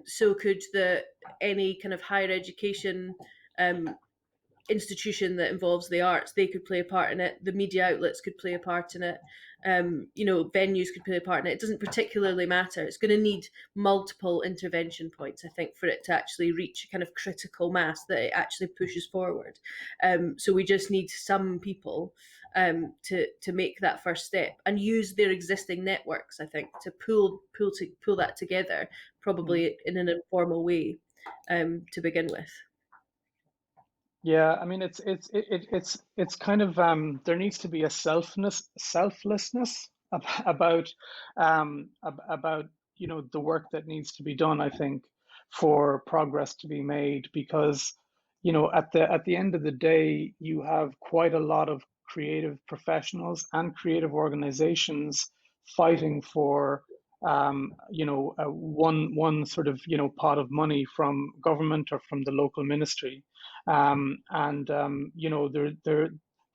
So could any kind of higher education institution that involves the arts, they could play a part in it. The media outlets could play a part in it. Venues could play a part in it. It doesn't particularly matter. It's going to need multiple intervention points, I think, for it to actually reach a kind of critical mass that it actually pushes forward. So we just need some people to make that first step and use their existing networks, I think, to pull that together, probably in an informal way, to begin with. Yeah, I mean, it's kind of there needs to be a selflessness about the work that needs to be done, I think, for progress to be made, because at the end of the day, you have quite a lot of creative professionals and creative organizations fighting for one sort of pot of money from government or from the local ministry. There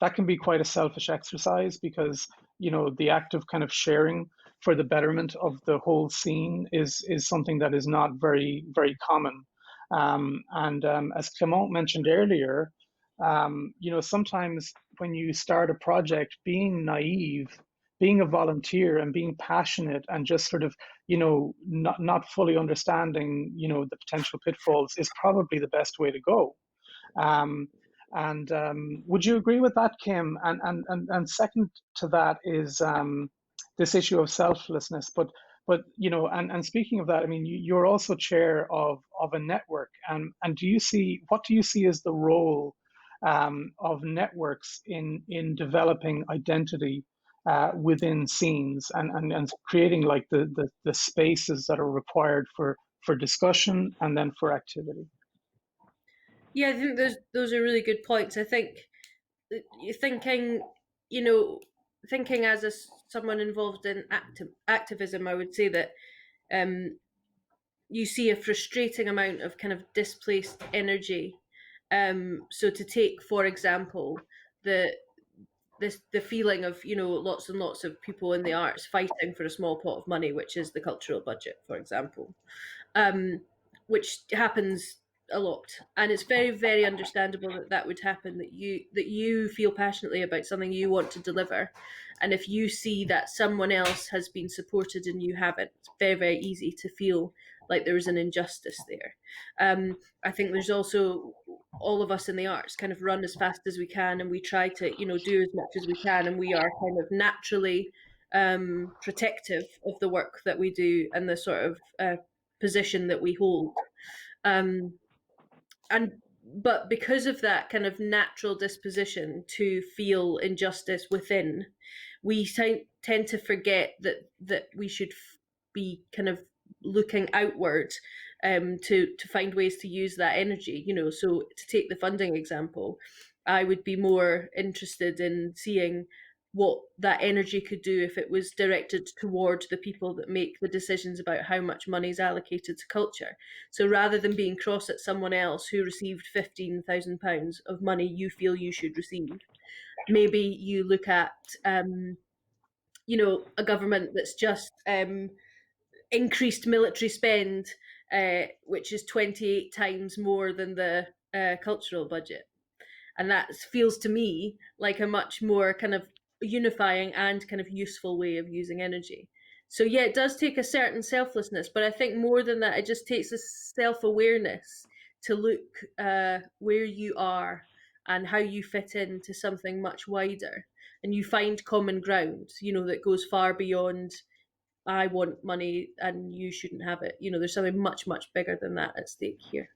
that can be quite a selfish exercise, because the act of kind of sharing for the betterment of the whole scene is something that is not very, very common. As Clement mentioned earlier, sometimes when you start a project, being naive, being a volunteer and being passionate and just sort of not fully understanding the potential pitfalls is probably the best way to go. Would you agree with that, Kim? And second to that is this issue of selflessness. But and speaking of that, I mean, you're also chair of a network, and what do you see as the role of networks in developing identity within scenes and creating like the spaces that are required for discussion and then for activity? Yeah, I think those are really good points. I think thinking, thinking as someone involved in activism, I would say that you see a frustrating amount of kind of displaced energy. So to take, for example, the feeling of lots and lots of people in the arts fighting for a small pot of money, which is the cultural budget, for example, which happens a lot, and it's very, very understandable that would happen, that you feel passionately about something you want to deliver, and if you see that someone else has been supported and you haven't, it's very, very easy to feel like there is an injustice there. I think there's also, all of us in the arts kind of run as fast as we can, and we try to do as much as we can, and we are kind of naturally protective of the work that we do and the sort of position that we hold. And but because of that kind of natural disposition to feel injustice within, we tend to forget that we should be kind of looking outward to find ways to use that energy. So to take the funding example, I would be more interested in seeing what that energy could do if it was directed toward the people that make the decisions about how much money is allocated to culture. So rather than being cross at someone else who received £15,000 of money you feel you should receive, maybe you look at a government that's just increased military spend, which is 28 times more than the cultural budget. And that feels to me like a much more kind of unifying and kind of useful way of using energy. So yeah, it does take a certain selflessness, but I think more than that, it just takes a self-awareness to look where you are and how you fit into something much wider, and you find common ground, that goes far beyond I want money and you shouldn't have it. There's something much, much bigger than that at stake here.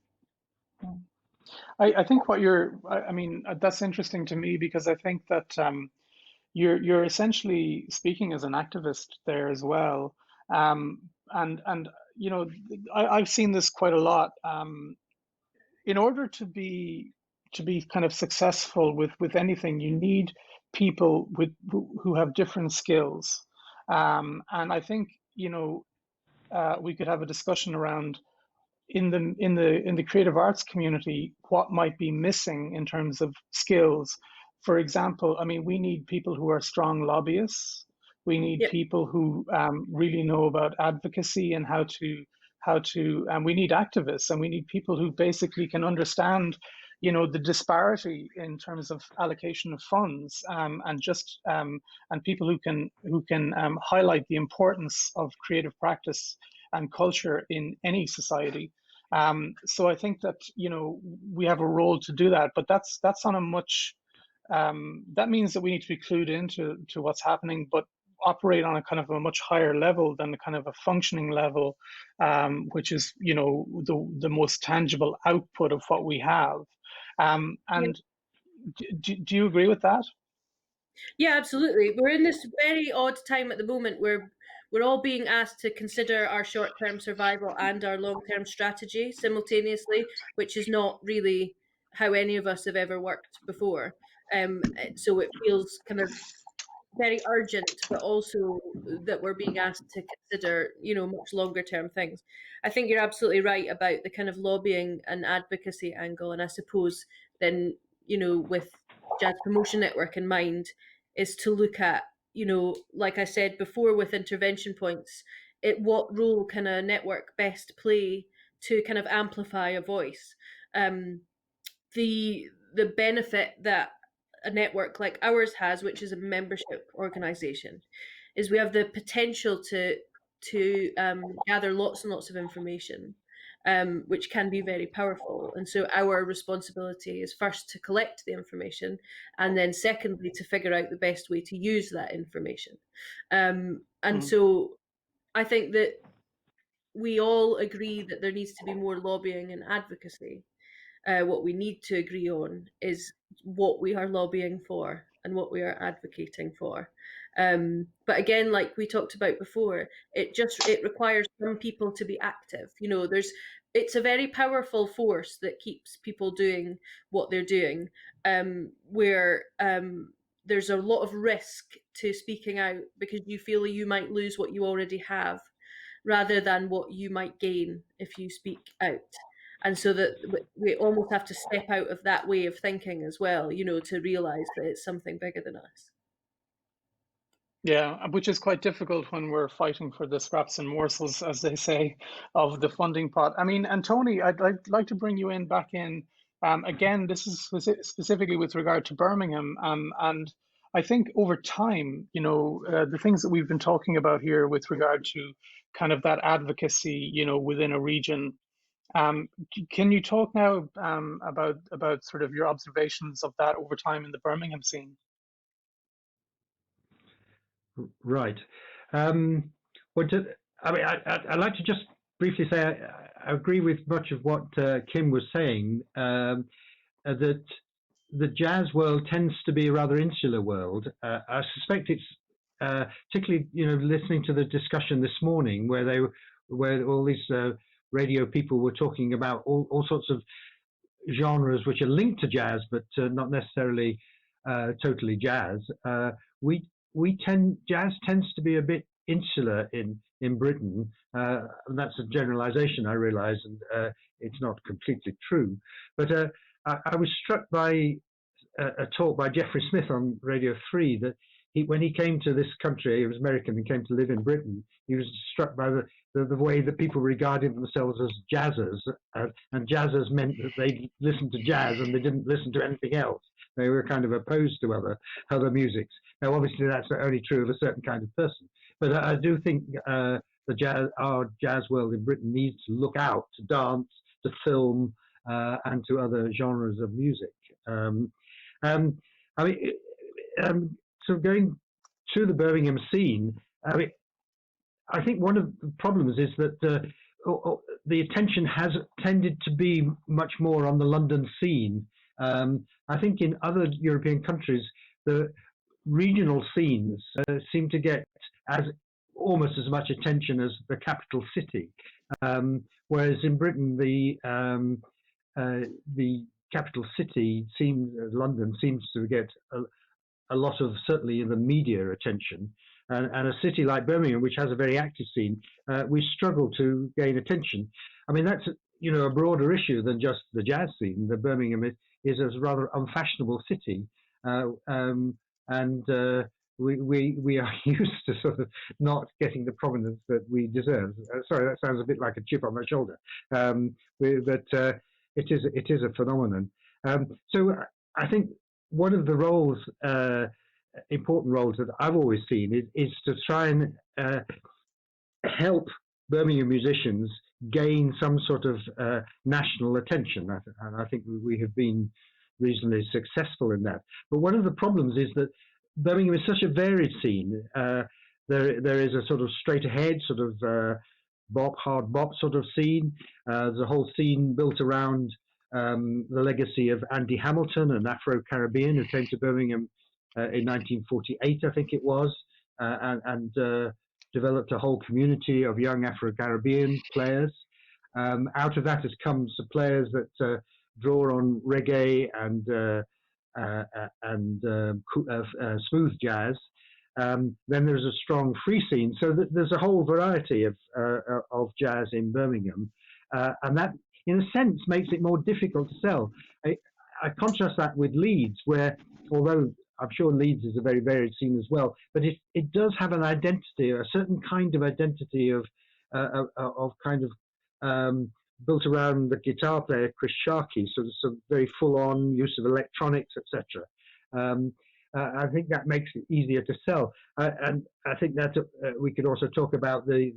I think I mean, that's interesting to me, because I think that you're essentially speaking as an activist there as well. And I've seen this quite a lot. In order to be kind of successful with anything, you need people who have different skills. And I think we could have a discussion around, in the creative arts community, what might be missing in terms of skills. For example, I mean, we need people who are strong lobbyists. We need Yep. people who really know about advocacy and how to and we need activists, and we need people who basically can understand the disparity in terms of allocation of funds, and people who can highlight the importance of creative practice and culture in any society. So I think that we have a role to do that, but that's on a much that means that we need to be clued into what's happening, but operate on a kind of a much higher level than the kind of a functioning level, which is the most tangible output of what we have. And do you agree with that? Yeah, absolutely. We're in this very odd time at the moment where we're all being asked to consider our short-term survival and our long-term strategy simultaneously, which is not really how any of us have ever worked before. So it feels kind of very urgent, but also that we're being asked to consider, much longer term things. I think you're absolutely right about the kind of lobbying and advocacy angle, and I suppose then, with Jazz Promotion Network in mind, is to look at, like I said before, with intervention points, what role can a network best play to kind of amplify a voice. The benefit that a network like ours has, which is a membership organization, is we have the potential to gather lots and lots of information, which can be very powerful. And so our responsibility is first to collect the information, and then secondly to figure out the best way to use that information. And so I think that we all agree that there needs to be more lobbying and advocacy. What we need to agree on is what we are lobbying for and what we are advocating for. But again, like we talked about before, it requires some people to be active. It's a very powerful force that keeps people doing what they're doing, where there's a lot of risk to speaking out because you feel you might lose what you already have rather than what you might gain if you speak out. And so that we almost have to step out of that way of thinking as well, to realize that it's something bigger than us. Yeah, which is quite difficult when we're fighting for the scraps and morsels, as they say, of the funding pot. I mean, and Tony, I'd like to bring you back in. Again, this is specifically with regard to Birmingham. And I think over time, the things that we've been talking about here with regard to kind of that advocacy, within a region. Can you talk now about sort of your observations of that over time in the Birmingham scene? Right. I'd like to just briefly say I agree with much of what Kim was saying, that the jazz world tends to be a rather insular world. I suspect it's particularly, listening to the discussion this morning where all these radio people were talking about all sorts of genres which are linked to jazz, but not necessarily totally jazz. Jazz tends to be a bit insular in Britain. And that's a generalization, I realize, and it's not completely true. But I was struck by a talk by Jeffrey Smith on Radio 3 that when he came to this country, he was American and came to live in Britain, he was struck by the way that people regarded themselves as jazzers, and jazzers meant that they listened to jazz and they didn't listen to anything else. They were kind of opposed to other musics. Now, obviously, that's only true of a certain kind of person. But I do think our jazz world in Britain needs to look out to dance, to film, and to other genres of music. So going to the Birmingham scene, I think one of the problems is that the attention has tended to be much more on the London scene. I think in other European countries, the regional scenes seem to get almost as much attention as the capital city, whereas in Britain the capital city London seems to get a lot of, certainly in the media, attention, and a city like Birmingham, which has a very active scene, we struggle to gain attention. I mean, that's a broader issue than just the jazz scene. The Birmingham is a rather unfashionable city, and we are used to sort of not getting the prominence that we deserve. Sorry, that sounds a bit like a chip on my shoulder, but it is a phenomenon. So I think one of the roles, important roles that I've always seen is to try and help Birmingham musicians gain some sort of national attention. And I think we have been reasonably successful in that. But one of the problems is that Birmingham is such a varied scene. There is a sort of straight ahead, sort of hard bop sort of scene. There's a whole scene built around the legacy of Andy Hamilton, an Afro-Caribbean who came to Birmingham in 1948, I think it was, and developed a whole community of young Afro-Caribbean players. Out of that has come some players that draw on reggae and smooth jazz. Then there's a strong free scene, so there's a whole variety of jazz in Birmingham, and that, in a sense, makes it more difficult to sell. I contrast that with Leeds, where, although I'm sure Leeds is a very varied scene as well, but it does have an identity, a certain kind of identity of kind of built around the guitar player Chris Sharkey, so there's some very full-on use of electronics, etc. I think that makes it easier to sell, and I think that we could also talk about the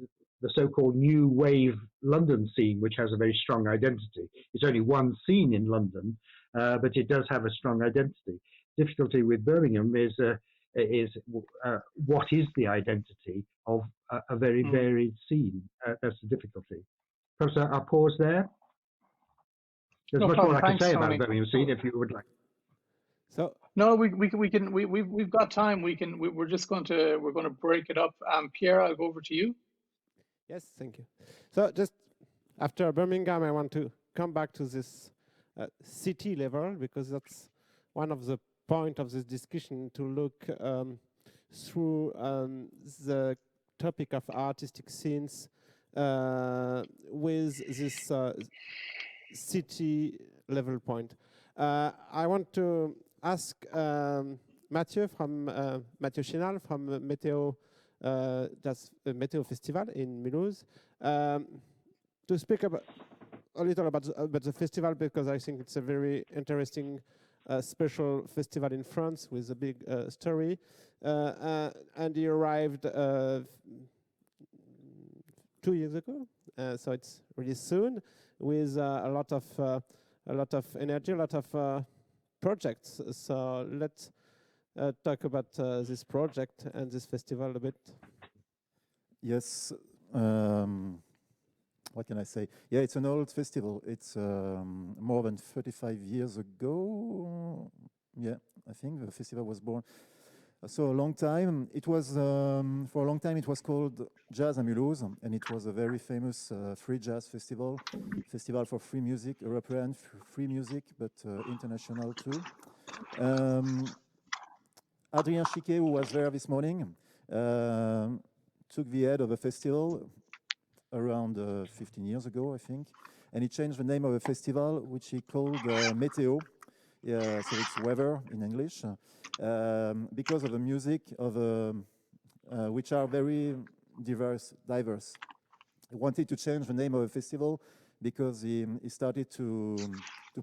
so-called new wave London scene, which has a very strong identity. It's only one scene in London, but it does have a strong identity. Difficulty with Birmingham is what is the identity of a very varied scene? That's the difficulty. Perhaps I'll pause there. There's much more I can say about the Birmingham scene if you would like. So no, we've got time. We're going to break it up. Pierre, I'll go over to you. Yes, thank you. So just after Birmingham, I want to come back to this city level, because that's one of the points of this discussion, to look through the topic of artistic scenes with this city level point. I want to ask Mathieu Chinal from Météo Météo Festival in Mulhouse to speak a little about the festival, because I think it's a very interesting special festival in France with a big story. And he arrived 2 years ago, so it's really soon, with a lot of energy, a lot of projects. So let's talk about this project and this festival a bit. Yes, what can I say? Yeah, it's an old festival. It's more than 35 years ago. Yeah, I think the festival was born. So a long time. It was for a long time. It was called Jazz à Mulhouse, and it was a very famous free jazz festival, festival for free music, European free music, but international too. Adrien Chiquet, who was there this morning, took the head of a festival around 15 years ago, I think, and he changed the name of the festival, which he called Météo. Yeah, so it's weather in English, because of the music of which are very diverse. He wanted to change the name of the festival because he started to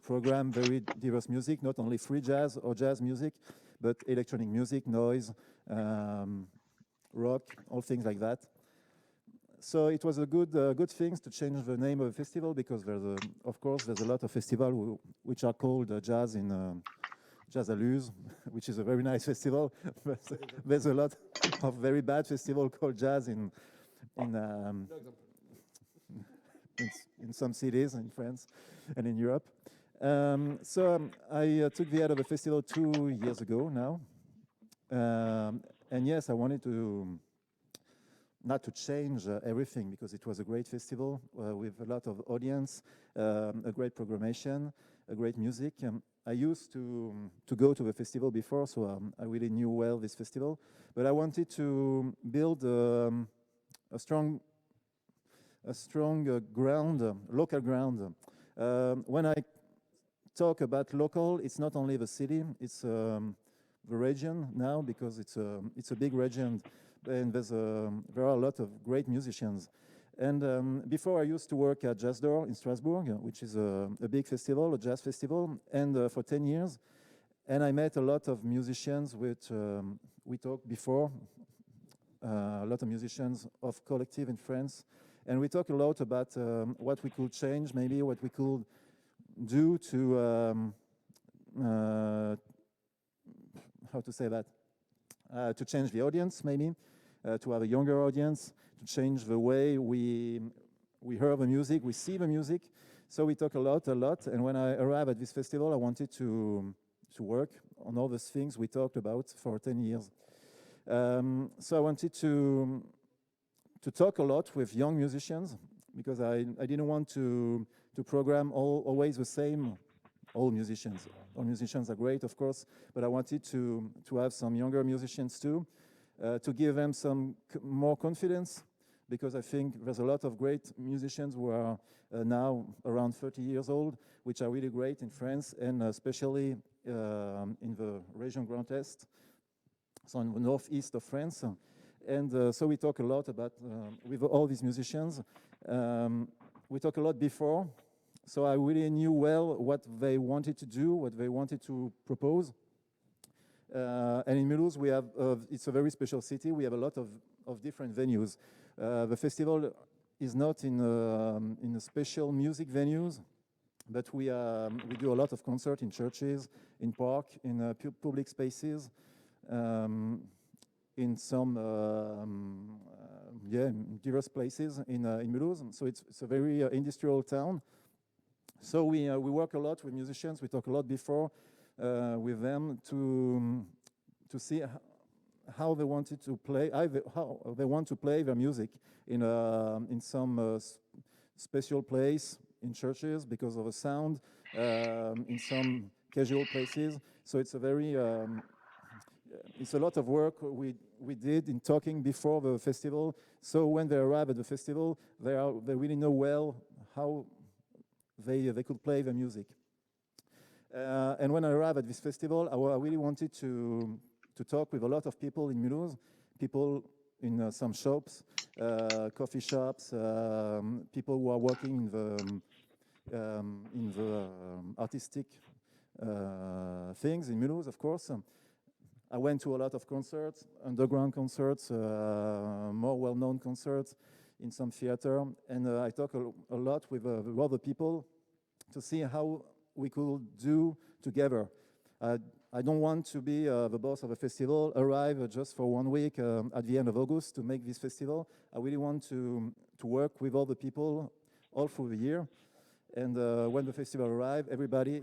program very diverse music, not only free jazz or jazz music, but electronic music, noise, rock, all things like that. So it was a good thing to change the name of the festival because of course there's a lot of festivals which are called jazz in Jazz à Luz, which is a very nice festival. But there's a lot of very bad festivals called jazz in some cities in France and in Europe. So I took the head of the festival 2 years ago now. And yes, I wanted to, not to change everything because it was a great festival with a lot of audience, a great programmation, a great music. I used to go to the festival before, so I really knew well this festival. But I wanted to build a strong ground, local ground. When I talk about local, it's not only the city, it's the region now because it's a big region, and there are a lot of great musicians. And before I used to work at Jazz Door in Strasbourg, which is a big festival, a jazz festival, and for 10 years. And I met a lot of musicians which we talked before, a lot of musicians of collective in France. And we talked a lot about what we could change, maybe what we could do to, how to say that, to change the audience, maybe, to have a younger audience, to change the way we hear the music, we see the music. So we talk a lot. And when I arrived at this festival, I wanted to work on all those things we talked about for 10 years. So I wanted to talk a lot with young musicians because I didn't want to program always the same old musicians. All musicians are great, of course, but I wanted to have some younger musicians too, to give them some more confidence, because I think there's a lot of great musicians who are now around 30 years old, which are really great in France, and especially in the region Grand Est, so in the northeast of France. And so we talk a lot about, with all these musicians, we talk a lot before, so I really knew well what they wanted to do, what they wanted to propose. And in Mulhouse, we have, it's a very special city. We have a lot of different venues. The festival is not in a special music venues, but we do a lot of concerts in churches, in park, in public spaces, in some diverse places in Mulhouse. So it's a very industrial town. So we work a lot with musicians. We talk a lot before with them to see how they wanted to play, how they want to play their music in some special place in churches because of the sound, in some casual places. So it's a very it's a lot of work we did in talking before the festival. So when they arrive at the festival, they really know well how they could play the music. And when I arrived at this festival, I really wanted to talk with a lot of people in Mulhouse, people in some shops, coffee shops, people who are working in the artistic things in Mulhouse, of course. I went to a lot of concerts, underground concerts, more well-known concerts in some theater, and I talked a lot with other people to see how we could do together. I don't want to be the boss of a festival, arrive just for 1 week at the end of August to make this festival. I really want to work with all the people all through the year. And when the festival arrives, everybody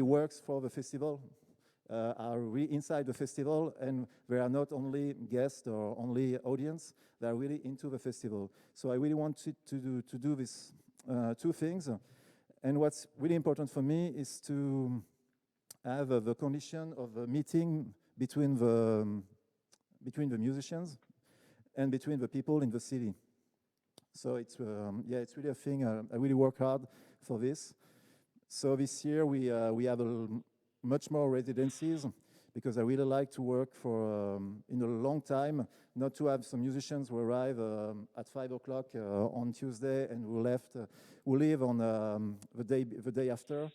works for the festival, are really inside the festival, and they are not only guests or only audience, they are really into the festival. So I really wanted to do these two things. And what's really important for me is to have the condition of a meeting between the musicians and between the people in the city. So it's it's really a thing. I really work hard for this. So this year we have much more residencies, because I really like to work for in a long time, not to have some musicians who arrive at 5 o'clock on Tuesday and who leave on the day after.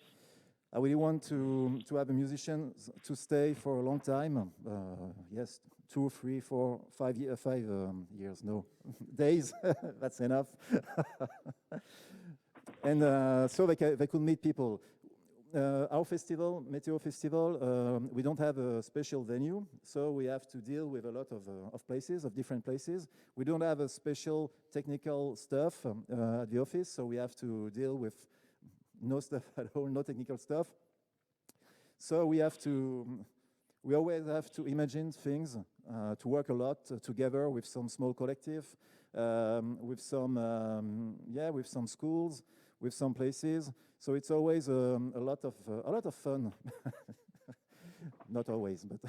I really want to have a musician to stay for a long time. Yes, 2, 3, 4, 5 years. No, days. That's enough. And so they could meet people. Our festival, Meteo Festival, we don't have a special venue, so we have to deal with a lot of places, of different places. We don't have a special technical stuff at the office, so we have to deal with no stuff at all, no technical stuff. So we always have to imagine things, to work a lot together with some small collective, with some schools, with some places. So it's always a lot of fun. Not always, but.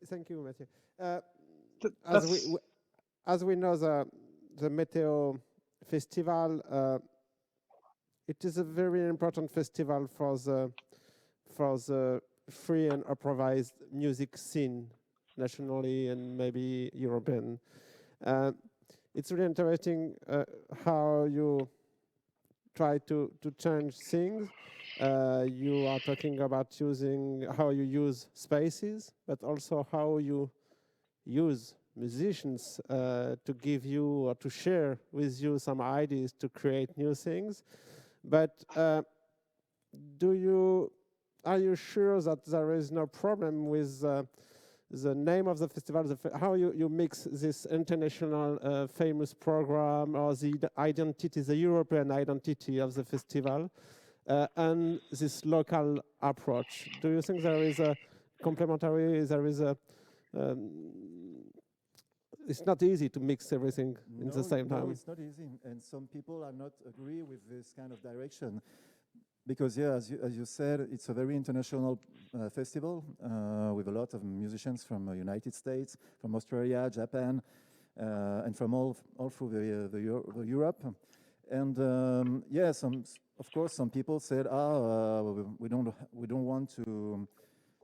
Thank you, Mathieu. As we know, the Meteo Festival, it is a very important festival for the free and improvised music scene, nationally and maybe European. It's really interesting how you try to change things. You are talking about how you use spaces, but also how you use musicians to give you or to share with you some ideas to create new things. But are you sure that there is no problem with the name of the festival, how you mix this international famous program or the European identity of the festival and this local approach? Do you think there is a complementary, it's not easy to mix everything in the same time? No, it's not easy, and some people are not agree with this kind of direction. Because, yeah, as you said, it's a very international festival with a lot of musicians from the United States, from Australia, Japan, and from all through the Europe. And of course, some people said, we don't want to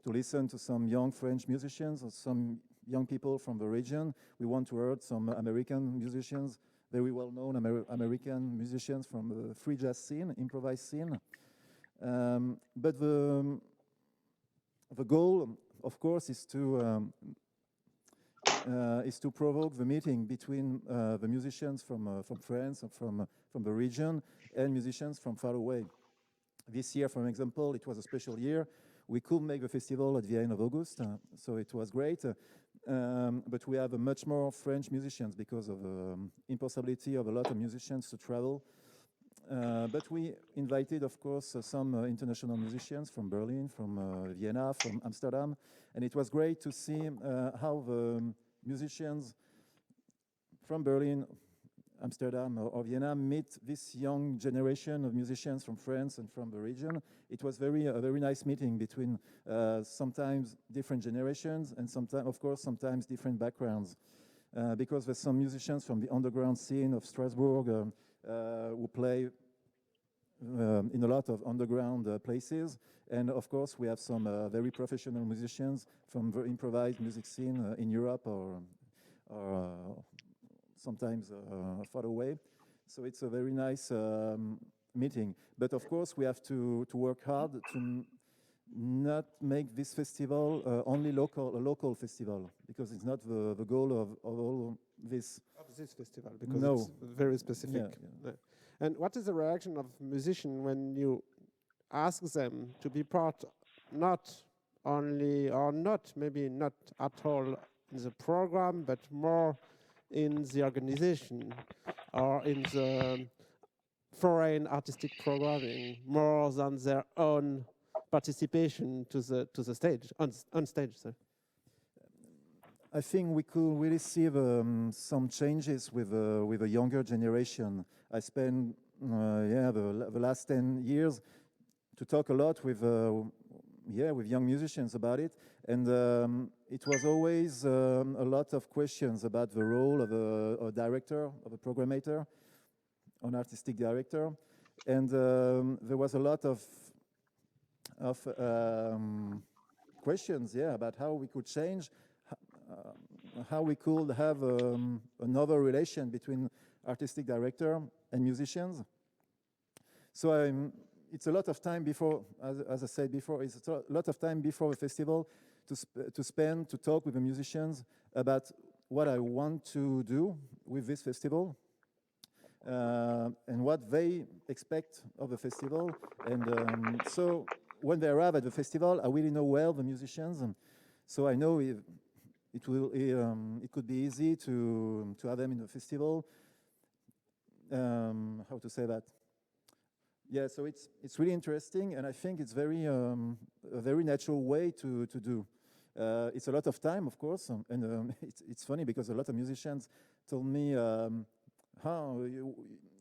listen to some young French musicians or some young people from the region. We want to hear some American musicians, very well-known American musicians from the free jazz scene, improvised scene. But the goal, of course, is to provoke the meeting between the musicians from France and from the region and musicians from far away. This year, for example, it was a special year. We could make the festival at the end of August, so it was great. But we have much more French musicians because of the impossibility of a lot of musicians to travel. But we invited, of course, some international musicians from Berlin, from Vienna, from Amsterdam, and it was great to see how the musicians from Berlin, Amsterdam, or Vienna meet this young generation of musicians from France and from the region. It was a very nice meeting between sometimes different generations and sometimes, of course, sometimes different backgrounds, because there's some musicians from the underground scene of Strasbourg who play in a lot of underground places. And of course, we have some very professional musicians from the improvised music scene in Europe or sometimes far away. So it's a very nice meeting. But of course, we have to work hard to not make this festival only a local festival, because it's not the goal of all this. Of this festival, because it's very specific. Yeah. And what is the reaction of musicians when you ask them to be part, not only or not, maybe not at all in the program, but more in the organization or in the foreign artistic programming more than their own participation to the stage on stage. Sorry. I think we could really see some changes with a younger generation. I spent the last 10 years to talk a lot with young musicians about it, and it was always a lot of questions about the role of a director, of a programmator, an artistic director, and there was a lot of questions, about how we could change, how we could have another relation between artistic director and musicians. So it's a lot of time before, as I said before, it's a lot of time before the festival to spend, to talk with the musicians about what I want to do with this festival and what they expect of the festival. And so when they arrive at the festival, I really know well the musicians, and so I know it could be easy to have them in the festival. How to say that? Yeah, so it's really interesting, and I think it's a very natural way to do. It's a lot of time, of course, and it's funny because a lot of musicians told me, "How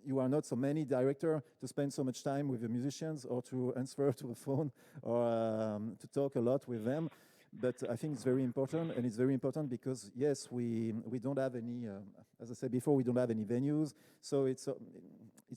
you are not so many director to spend so much time with the musicians or to answer to the phone or to talk a lot with them." But I think it's very important, and it's very important because yes, we don't have any, as I said before, we don't have any venues, so it's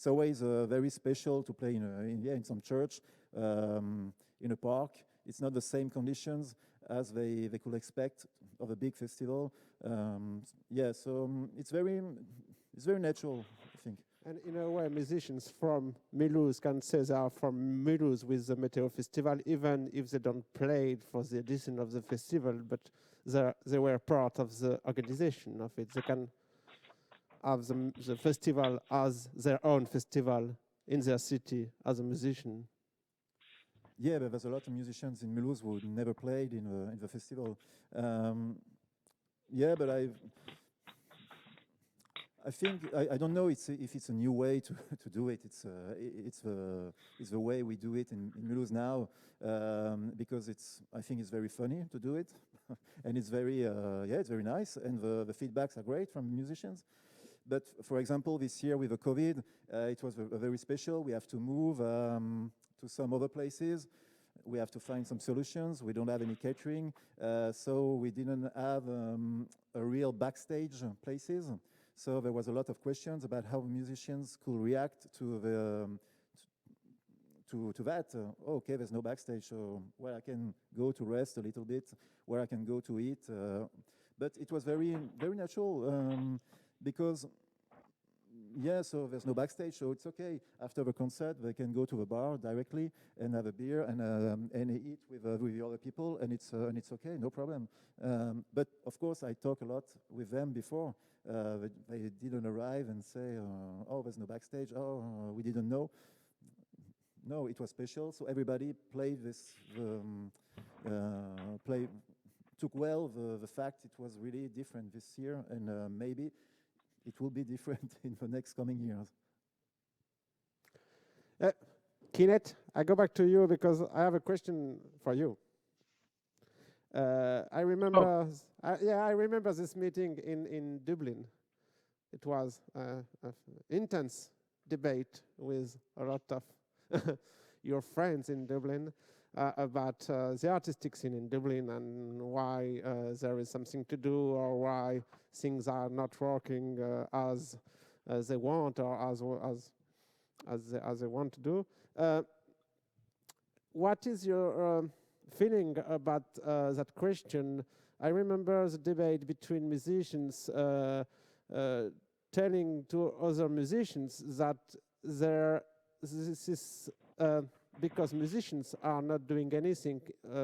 always very special to play in some church, in a park. It's not the same conditions as they could expect of a big festival. So it's very natural, I think. And in a way, musicians from Mulhouse can say they are from Mulhouse with the Meteo Festival, even if they don't play it for the edition of the festival, but they were part of the organization of it. They can have the festival as their own festival in their city as a musician. Yeah, but there's a lot of musicians in Mulhouse who never played in the festival. But I think I don't know if it's a new way to do it. It's the way we do it in Mulhouse now, because I think it's very funny to do it, and it's very nice, and the feedbacks are great from musicians. But for example, this year with the COVID, it was very special. We have to move to some other places. We have to find some solutions. We don't have any catering, so we didn't have a real backstage places. So there was a lot of questions about how musicians could react to that. Okay, there's no backstage, so where I can go to rest a little bit, where I can go to eat. But it was very, very natural because, so there's no backstage, so it's okay. After the concert, they can go to the bar directly and have a beer and eat with the other people, and it's okay, no problem. But of course, I talk a lot with them before. They didn't arrive and say, "Oh, there's no backstage. Oh, we didn't know." No, it was special. So everybody played this. Took well the fact it was really different this year, and maybe it will be different in the next coming years. Kenneth, I go back to you because I have a question for you. I remember, I remember this meeting in Dublin. It was an intense debate with a lot of your friends in Dublin about the artistic scene in Dublin and why there is something to do or why things are not working as they want or as they want to do. What is your feeling about that question? I remember the debate between musicians telling to other musicians that this is because musicians are not doing anything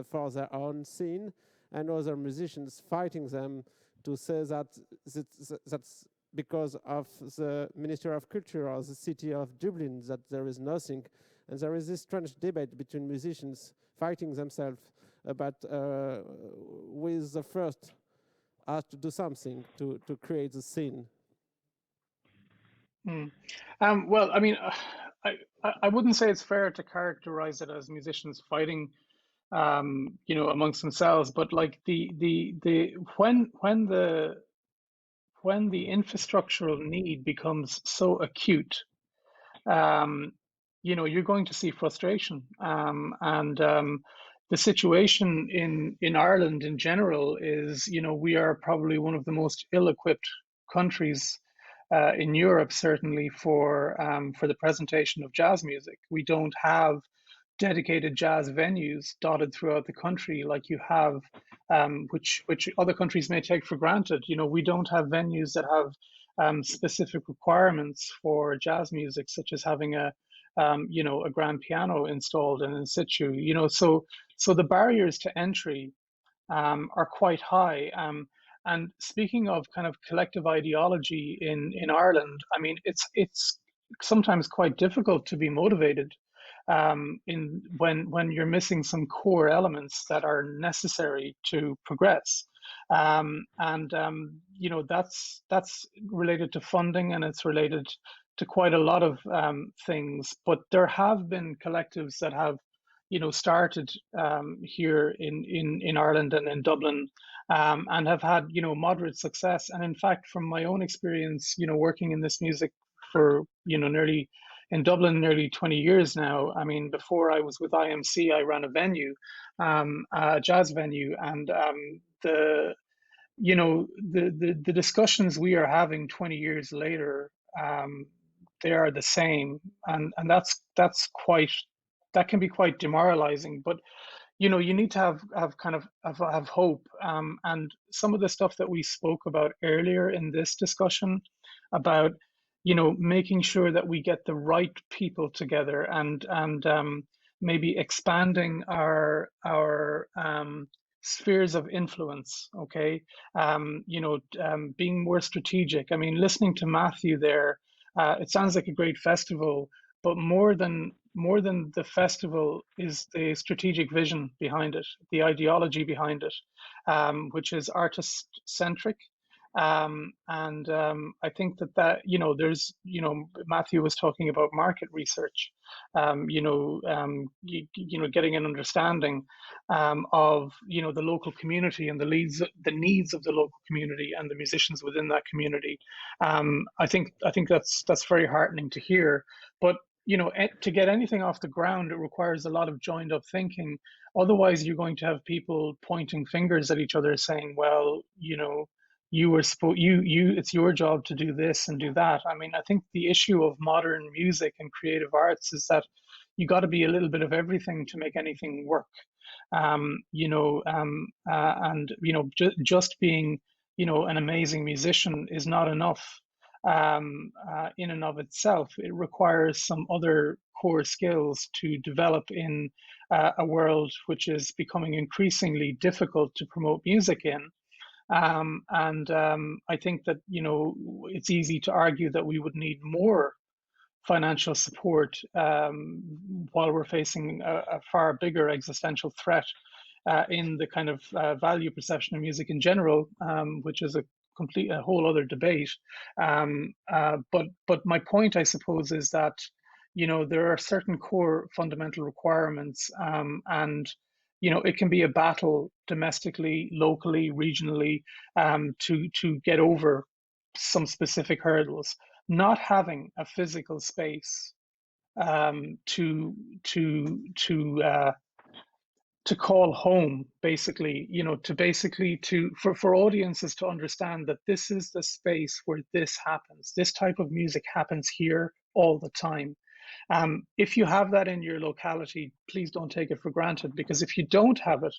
for their own scene, and other musicians fighting them to say that that's because of the Ministry of Culture or the city of Dublin that there is nothing. And there is this strange debate between musicians fighting themselves about with the first has to do something to create the scene. Well, I mean, I wouldn't say it's fair to characterize it as musicians fighting, you know, amongst themselves, but like when the infrastructural need becomes so acute, you know, you're going to see frustration. And the situation in Ireland in general is, you know, we are probably one of the most ill-equipped countries in Europe, certainly for the presentation of jazz music. We don't have dedicated jazz venues dotted throughout the country like you have, which other countries may take for granted. You know, we don't have venues that have specific requirements for jazz music, such as having a you know, a grand piano installed and in situ. You know, so the barriers to entry are quite high. And speaking of kind of collective ideology in Ireland, I mean, it's sometimes quite difficult to be motivated in when you're missing some core elements that are necessary to progress. You know, that's related to funding, and it's related to quite a lot of things. But there have been collectives that have, you know, started here in Ireland and in Dublin, and have had, you know, moderate success. And in fact, from my own experience, you know, working in this music for, you know, nearly in Dublin, nearly 20 years now. I mean, before I was with IMC, I ran a venue, a jazz venue, and the you know, the discussions we are having 20 years later, they are the same, and that's quite, that can be quite demoralizing. But you know, you need to have kind of have hope. And some of the stuff that we spoke about earlier in this discussion about, you know, making sure that we get the right people together, and maybe expanding our spheres of influence. Okay, you know, being more strategic. I mean, listening to Matthew there, it sounds like a great festival, but more than the festival is the strategic vision behind it, the ideology behind it, which is artist centric. I think that, you know, there's, you know, Matthew was talking about market research, you know, getting an understanding of, you know, the local community and the needs of the local community and the musicians within that community. I think that's very heartening to hear. But you know, to get anything off the ground, it requires a lot of joined up thinking. Otherwise, you're going to have people pointing fingers at each other, saying, "Well, you know, you were supposed, it's your job to do this and do that." I mean, I think the issue of modern music and creative arts is that you got to be a little bit of everything to make anything work. You know, and you know, just being, you know, an amazing musician is not enough in and of itself. It requires some other core skills to develop in a world which is becoming increasingly difficult to promote music in. I think that, you know, it's easy to argue that we would need more financial support while we're facing a far bigger existential threat in the kind of value perception of music in general, which is a whole other debate. But my point, I suppose, is that, you know, there are certain core fundamental requirements, and you know, it can be a battle domestically, locally, regionally, to get over some specific hurdles. Not having a physical space to call home, basically, you know, for audiences to understand that this is the space where this happens. This type of music happens here all the time. If you have that in your locality, please don't take it for granted, because if you don't have it,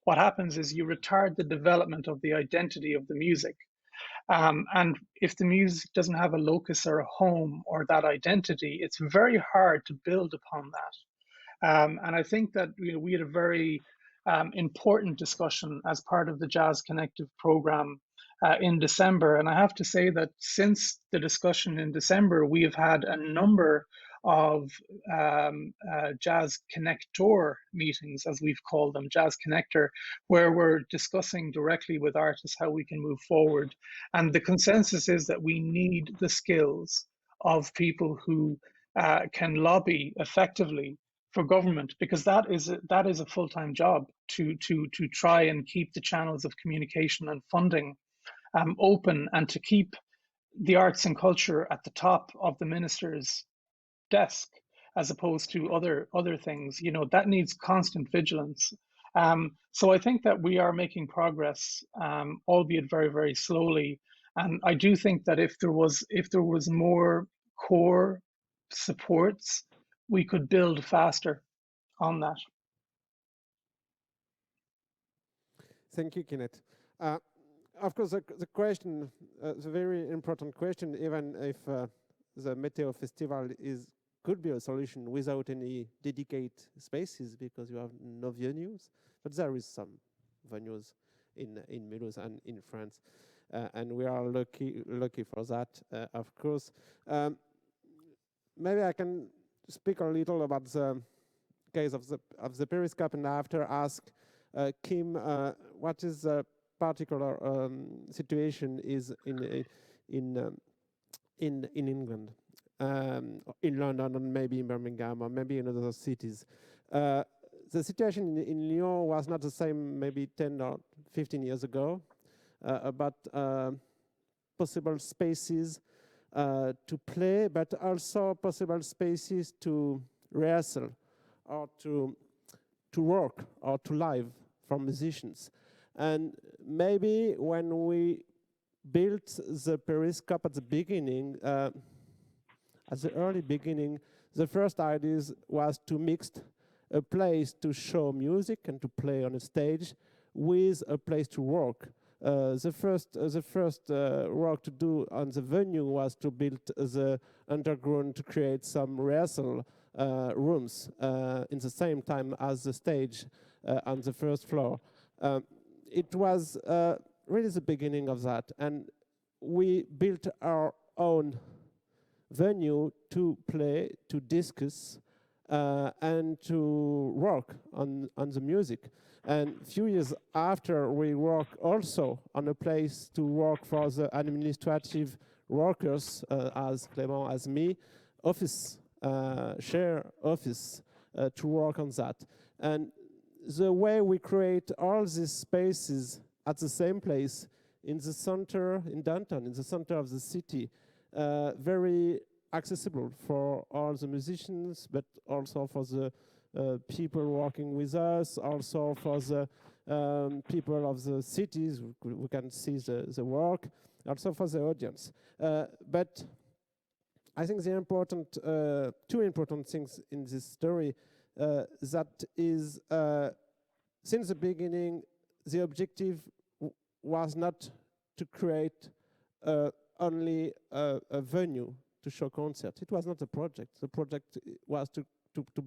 what happens is you retard the development of the identity of the music. And if the music doesn't have a locus or a home or that identity, it's very hard to build upon that. And I think that, you know, we had a very important discussion as part of the Jazz Connective program in December. And I have to say that since the discussion in December, we have had a number of Jazz Connector meetings, as we've called them, Jazz Connector, where we're discussing directly with artists how we can move forward. And the consensus is that we need the skills of people who can lobby effectively for government, because that is a full-time job to try and keep the channels of communication and funding open, and to keep the arts and culture at the top of the minister's desk, as opposed to other things. You know, that needs constant vigilance. So I think that we are making progress, albeit very, very slowly. And I do think that if there was more core supports, we could build faster on that. Thank you, Kenneth. Of course, the question, the very important question, even if the Meteo Festival could be a solution without any dedicated spaces, because you have no venues, but there is some venues in Mulhouse and in France, and we are lucky for that, of course. Maybe I can speak a little about the case of the Periscope, and after ask Kim what is the particular situation is in England, in London, and maybe in Birmingham, or maybe in other cities. The situation in Lyon was not the same maybe 10 or 15 years ago, about possible spaces to play, but also possible spaces to rehearsal or to work or to live for musicians. And maybe when we built the Periscope at the beginning, at the early beginning, the first idea was to mix a place to show music and to play on a stage with a place to work. The first work to do on the venue was to build the underground, to create some rehearsal rooms in the same time as the stage on the first floor. It was really the beginning of that, and we built our own venue to play, to discuss, and to work on the music. And a few years after, we work also on a place to work for the administrative workers, as Clément, as me, office, share office, to work on that. And the way we create all these spaces at the same place, in the center, in downtown, in the center of the city, very accessible for all the musicians, but also for the people working with us, also for the people of the cities who can see the work, also for the audience. But I think the important, two important things in this story, that is, since the beginning, the objective was not to create only a venue to show concerts. It was not a project. The project was to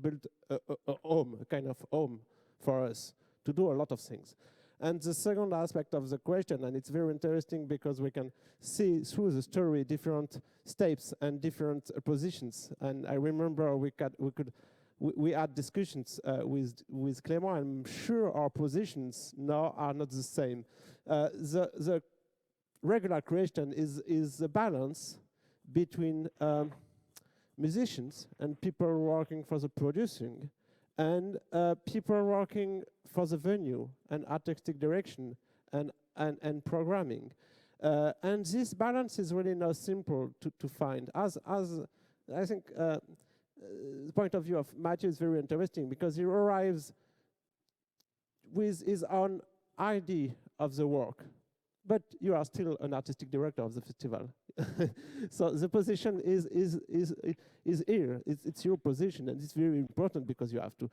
build a home, a kind of home for us, to do a lot of things. And the second aspect of the question, and it's very interesting because we can see through the story different steps and different positions. And I remember we had discussions with Clément. I'm sure our positions now are not the same. The regular question is the balance between musicians and people working for the producing, and people working for the venue and artistic direction and programming. And this balance is really not simple to find. As I think the point of view of Mathieu is very interesting, because he arrives with his own idea of the work, but you are still an artistic director of the festival. So the position is here. It's your position, and it's very important because you have to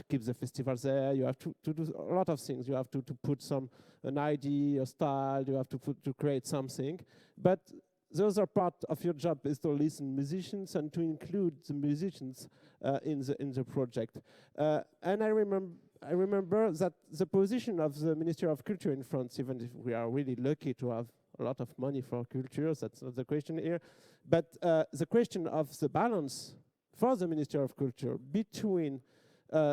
keep the festival there. You have to do a lot of things. You have to put an idea, a style. You have to create something. But the other part of your job is to listen musicians and to include the musicians in the project. And I remember that the position of the Ministry of Culture in France, even if we are really lucky to have a lot of money for culture, that's not the question here, but the question of the balance for the Ministry of Culture between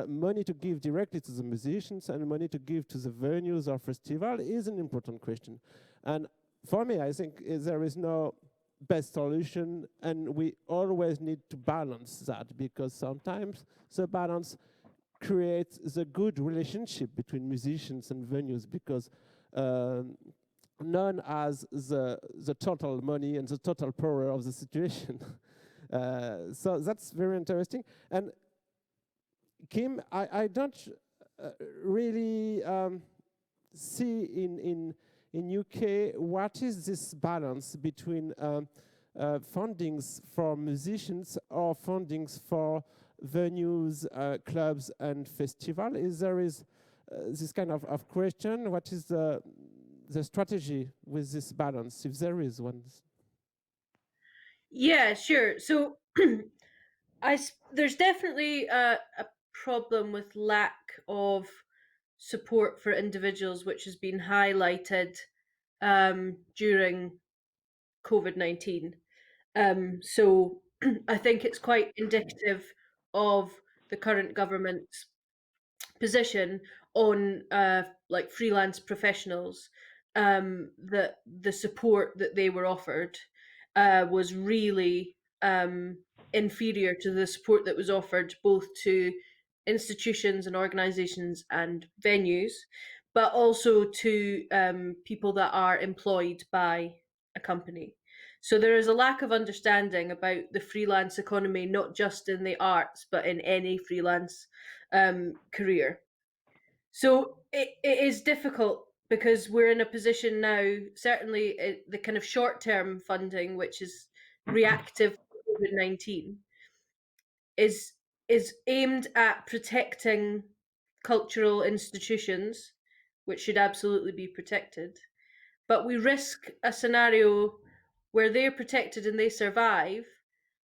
money to give directly to the musicians and money to give to the venues or festival is an important question. And for me, I think there is no best solution, and we always need to balance that, because sometimes the balance creates the good relationship between musicians and venues, because none has the total money and the total power of the situation. So that's very interesting. And Kim, I don't really see in UK what is this balance between fundings for musicians or fundings for venues, clubs and festival. Is this kind of question? What is the strategy with this balance, if there is one? Yeah, sure. So there's definitely a problem with lack of support for individuals, which has been highlighted during COVID-19. So I think it's quite indicative of the current government's position on like freelance professionals, that the support that they were offered was really inferior to the support that was offered both to institutions and organizations and venues, but also to people that are employed by a company. So there is a lack of understanding about the freelance economy, not just in the arts, but in any freelance career. So it is difficult because we're in a position now, certainly the kind of short-term funding, which is reactive to COVID-19, is aimed at protecting cultural institutions, which should absolutely be protected. But we risk a scenario where they're protected and they survive,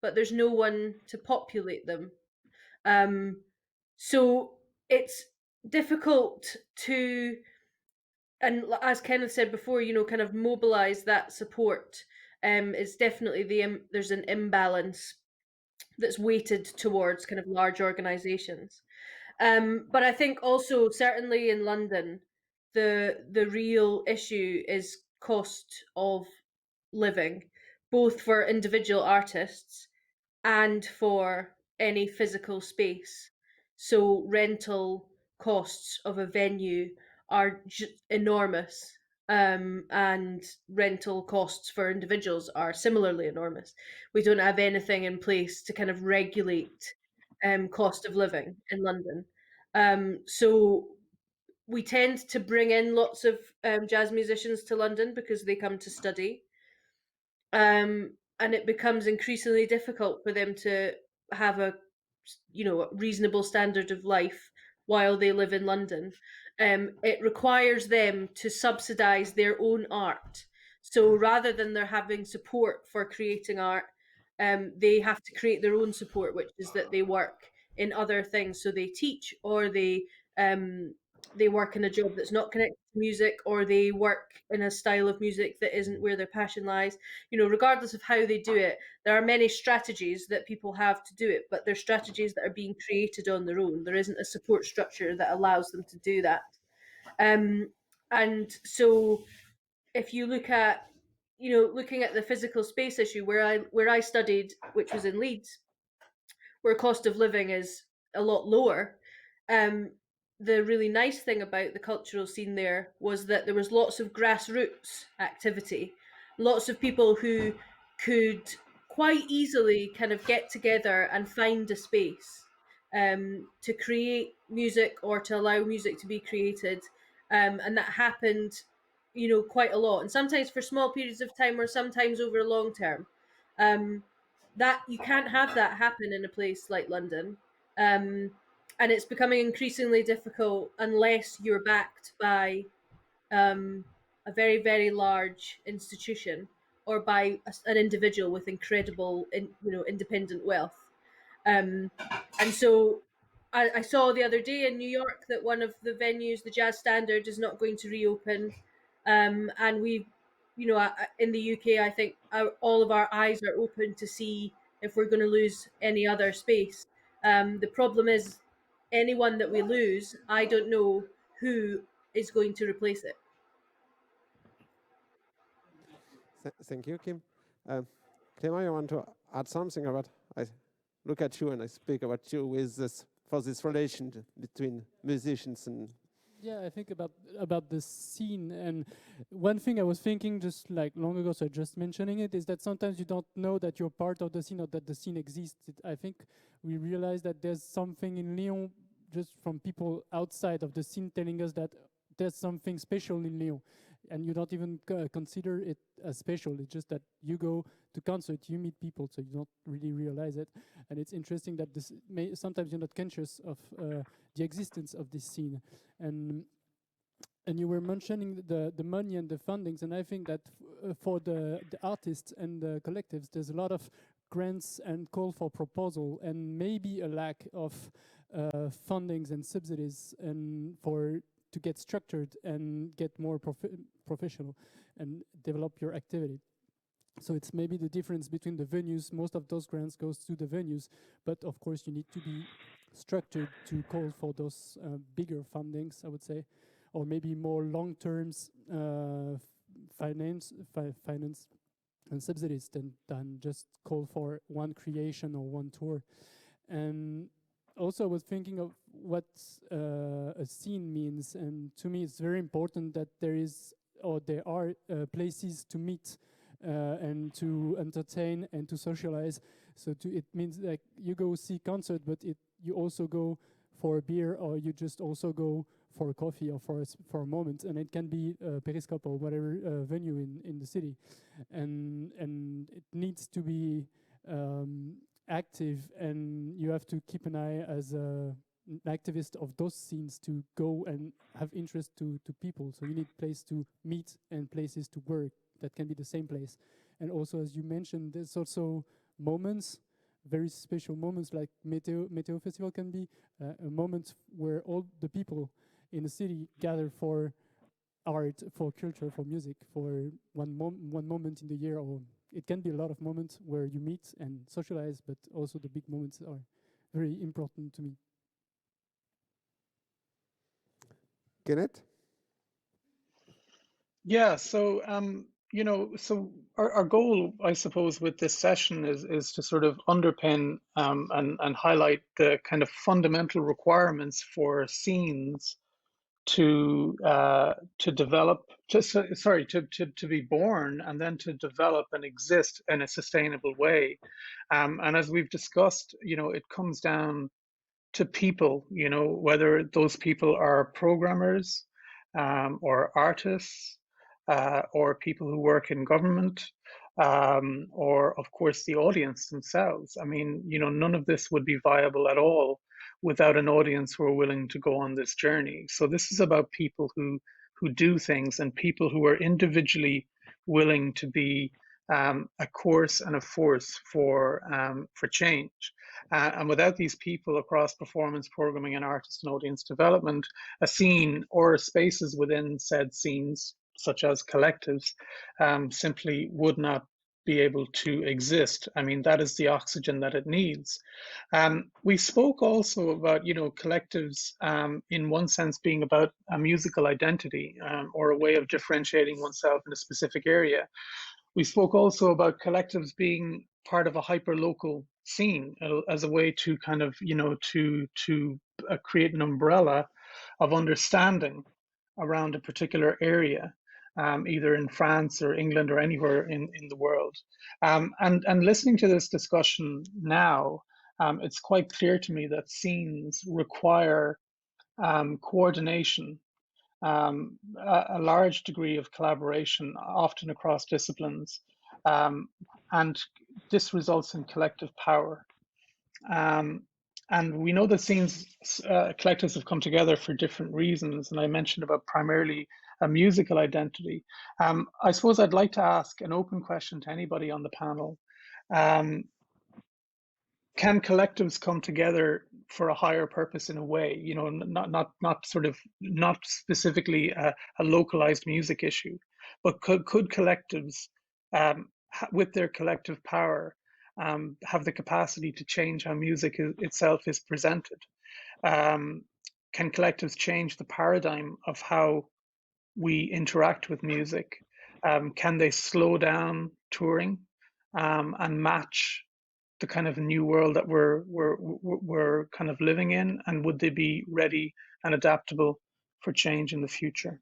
but there's no one to populate them. So it's difficult to, and as Kenneth said before, kind of mobilize that support. It's definitely there's an imbalance that's weighted towards kind of large organizations. But I think also certainly in London, the real issue is cost of living, both for individual artists and for any physical space. So rental costs of a venue are enormous, and rental costs for individuals are similarly enormous. We don't have anything in place to kind of regulate cost of living in London. So we tend to bring in lots of jazz musicians to London because they come to study. And it becomes increasingly difficult for them to have a reasonable standard of life while they live in London. It requires them to subsidize their own art. So rather than they're having support for creating art, they have to create their own support, which is that they work in other things. So they teach, or they work in a job that's not connected to music, or they work in a style of music that isn't where their passion lies. Regardless of how they do it, there are many strategies that people have to do it, but they're strategies that are being created on their own. There isn't a support structure that allows them to do that. And so if you look at, looking at the physical space issue, where I studied, which was in Leeds, where cost of living is a lot lower, the really nice thing about the cultural scene there was that there was lots of grassroots activity, lots of people who could quite easily kind of get together and find a space to create music or to allow music to be created. And that happened, quite a lot. And sometimes for small periods of time, or sometimes over a long term. That you can't have that happen in a place like London. And it's becoming increasingly difficult unless you're backed by a very, very large institution, or by an individual with incredible, independent wealth. And so I saw the other day in New York that one of the venues, the Jazz Standard, is not going to reopen. And we, in the UK, I think all of our eyes are open to see if we're going to lose any other space. The problem is, anyone that we lose, I don't know who is going to replace it. Thank you, Kim. Clément, you want to add something about? I look at you and I speak about you with this for this relation between musicians and. Yeah, I think about the scene, and one thing I was thinking just like long ago, so just mentioning it, is that sometimes you don't know that you're part of the scene or that the scene exists. I think we realize that there's something in Lyon just from people outside of the scene telling us that there's something special in Lyon, and you don't even consider it as special. It's just that you go to concert, you meet people, so you don't really realize it. And it's interesting that sometimes you're not conscious of the existence of this scene. And you were mentioning the money and the fundings, and I think that for the artists and the collectives, there's a lot of grants and call for proposal, and maybe a lack of fundings and subsidies, and to get structured and get more professional and develop your activity. So it's maybe the difference between the venues. Most of those grants goes to the venues, but of course you need to be structured to call for those bigger fundings, I would say, or maybe more long-term finance and subsidies than just call for one creation or one tour. And also I was thinking of what a scene means, and to me it's very important that there are places to meet and to entertain and to socialize. So it means like you go see concert, but you also go for a beer, or you just also go for a coffee or for a moment, and it can be Periscope or whatever venue in the city, and it needs to be active, and you have to keep an eye as an activist of those scenes to go and have interest to people. So you need place to meet and places to work that can be the same place. And also, as you mentioned, there's also moments, very special moments, like Meteo Festival can be a moment where all the people in the city gather for art, for culture, for music, for one moment in the year, or it can be a lot of moments where you meet and socialize, but also the big moments are very important to me. Kenneth? Yeah, so so our goal, I suppose, with this session is to sort of underpin and highlight the kind of fundamental requirements for scenes to develop, to be born and then to develop and exist in a sustainable way. And as we've discussed, it comes down to people, whether those people are programmers or artists or people who work in government or, of course, the audience themselves. I mean, none of this would be viable at all without an audience who are willing to go on this journey. So this is about people who do things, and people who are individually willing to be a course and a force for change. And without these people across performance, programming, and artist and audience development, a scene or spaces within said scenes, such as collectives, simply would not be able to exist. I mean, that is the oxygen that it needs. We spoke also about, collectives in one sense being about a musical identity or a way of differentiating oneself in a specific area. We spoke also about collectives being part of a hyper-local scene as a way to kind of, to create an umbrella of understanding around a particular area, either in France or England or anywhere in the world. And listening to this discussion now, it's quite clear to me that scenes require coordination, a large degree of collaboration, often across disciplines, and this results in collective power. And we know that scenes, collectives have come together for different reasons, and I mentioned about primarily a musical identity. I suppose I'd like to ask an open question to anybody on the panel. Can collectives come together for a higher purpose in a way, not specifically a localized music issue, but could collectives, with their collective power, have the capacity to change how music itself is presented? Can collectives change the paradigm of how we interact with music? Can they slow down touring and match the kind of new world that we're kind of living in? And would they be ready and adaptable for change in the future?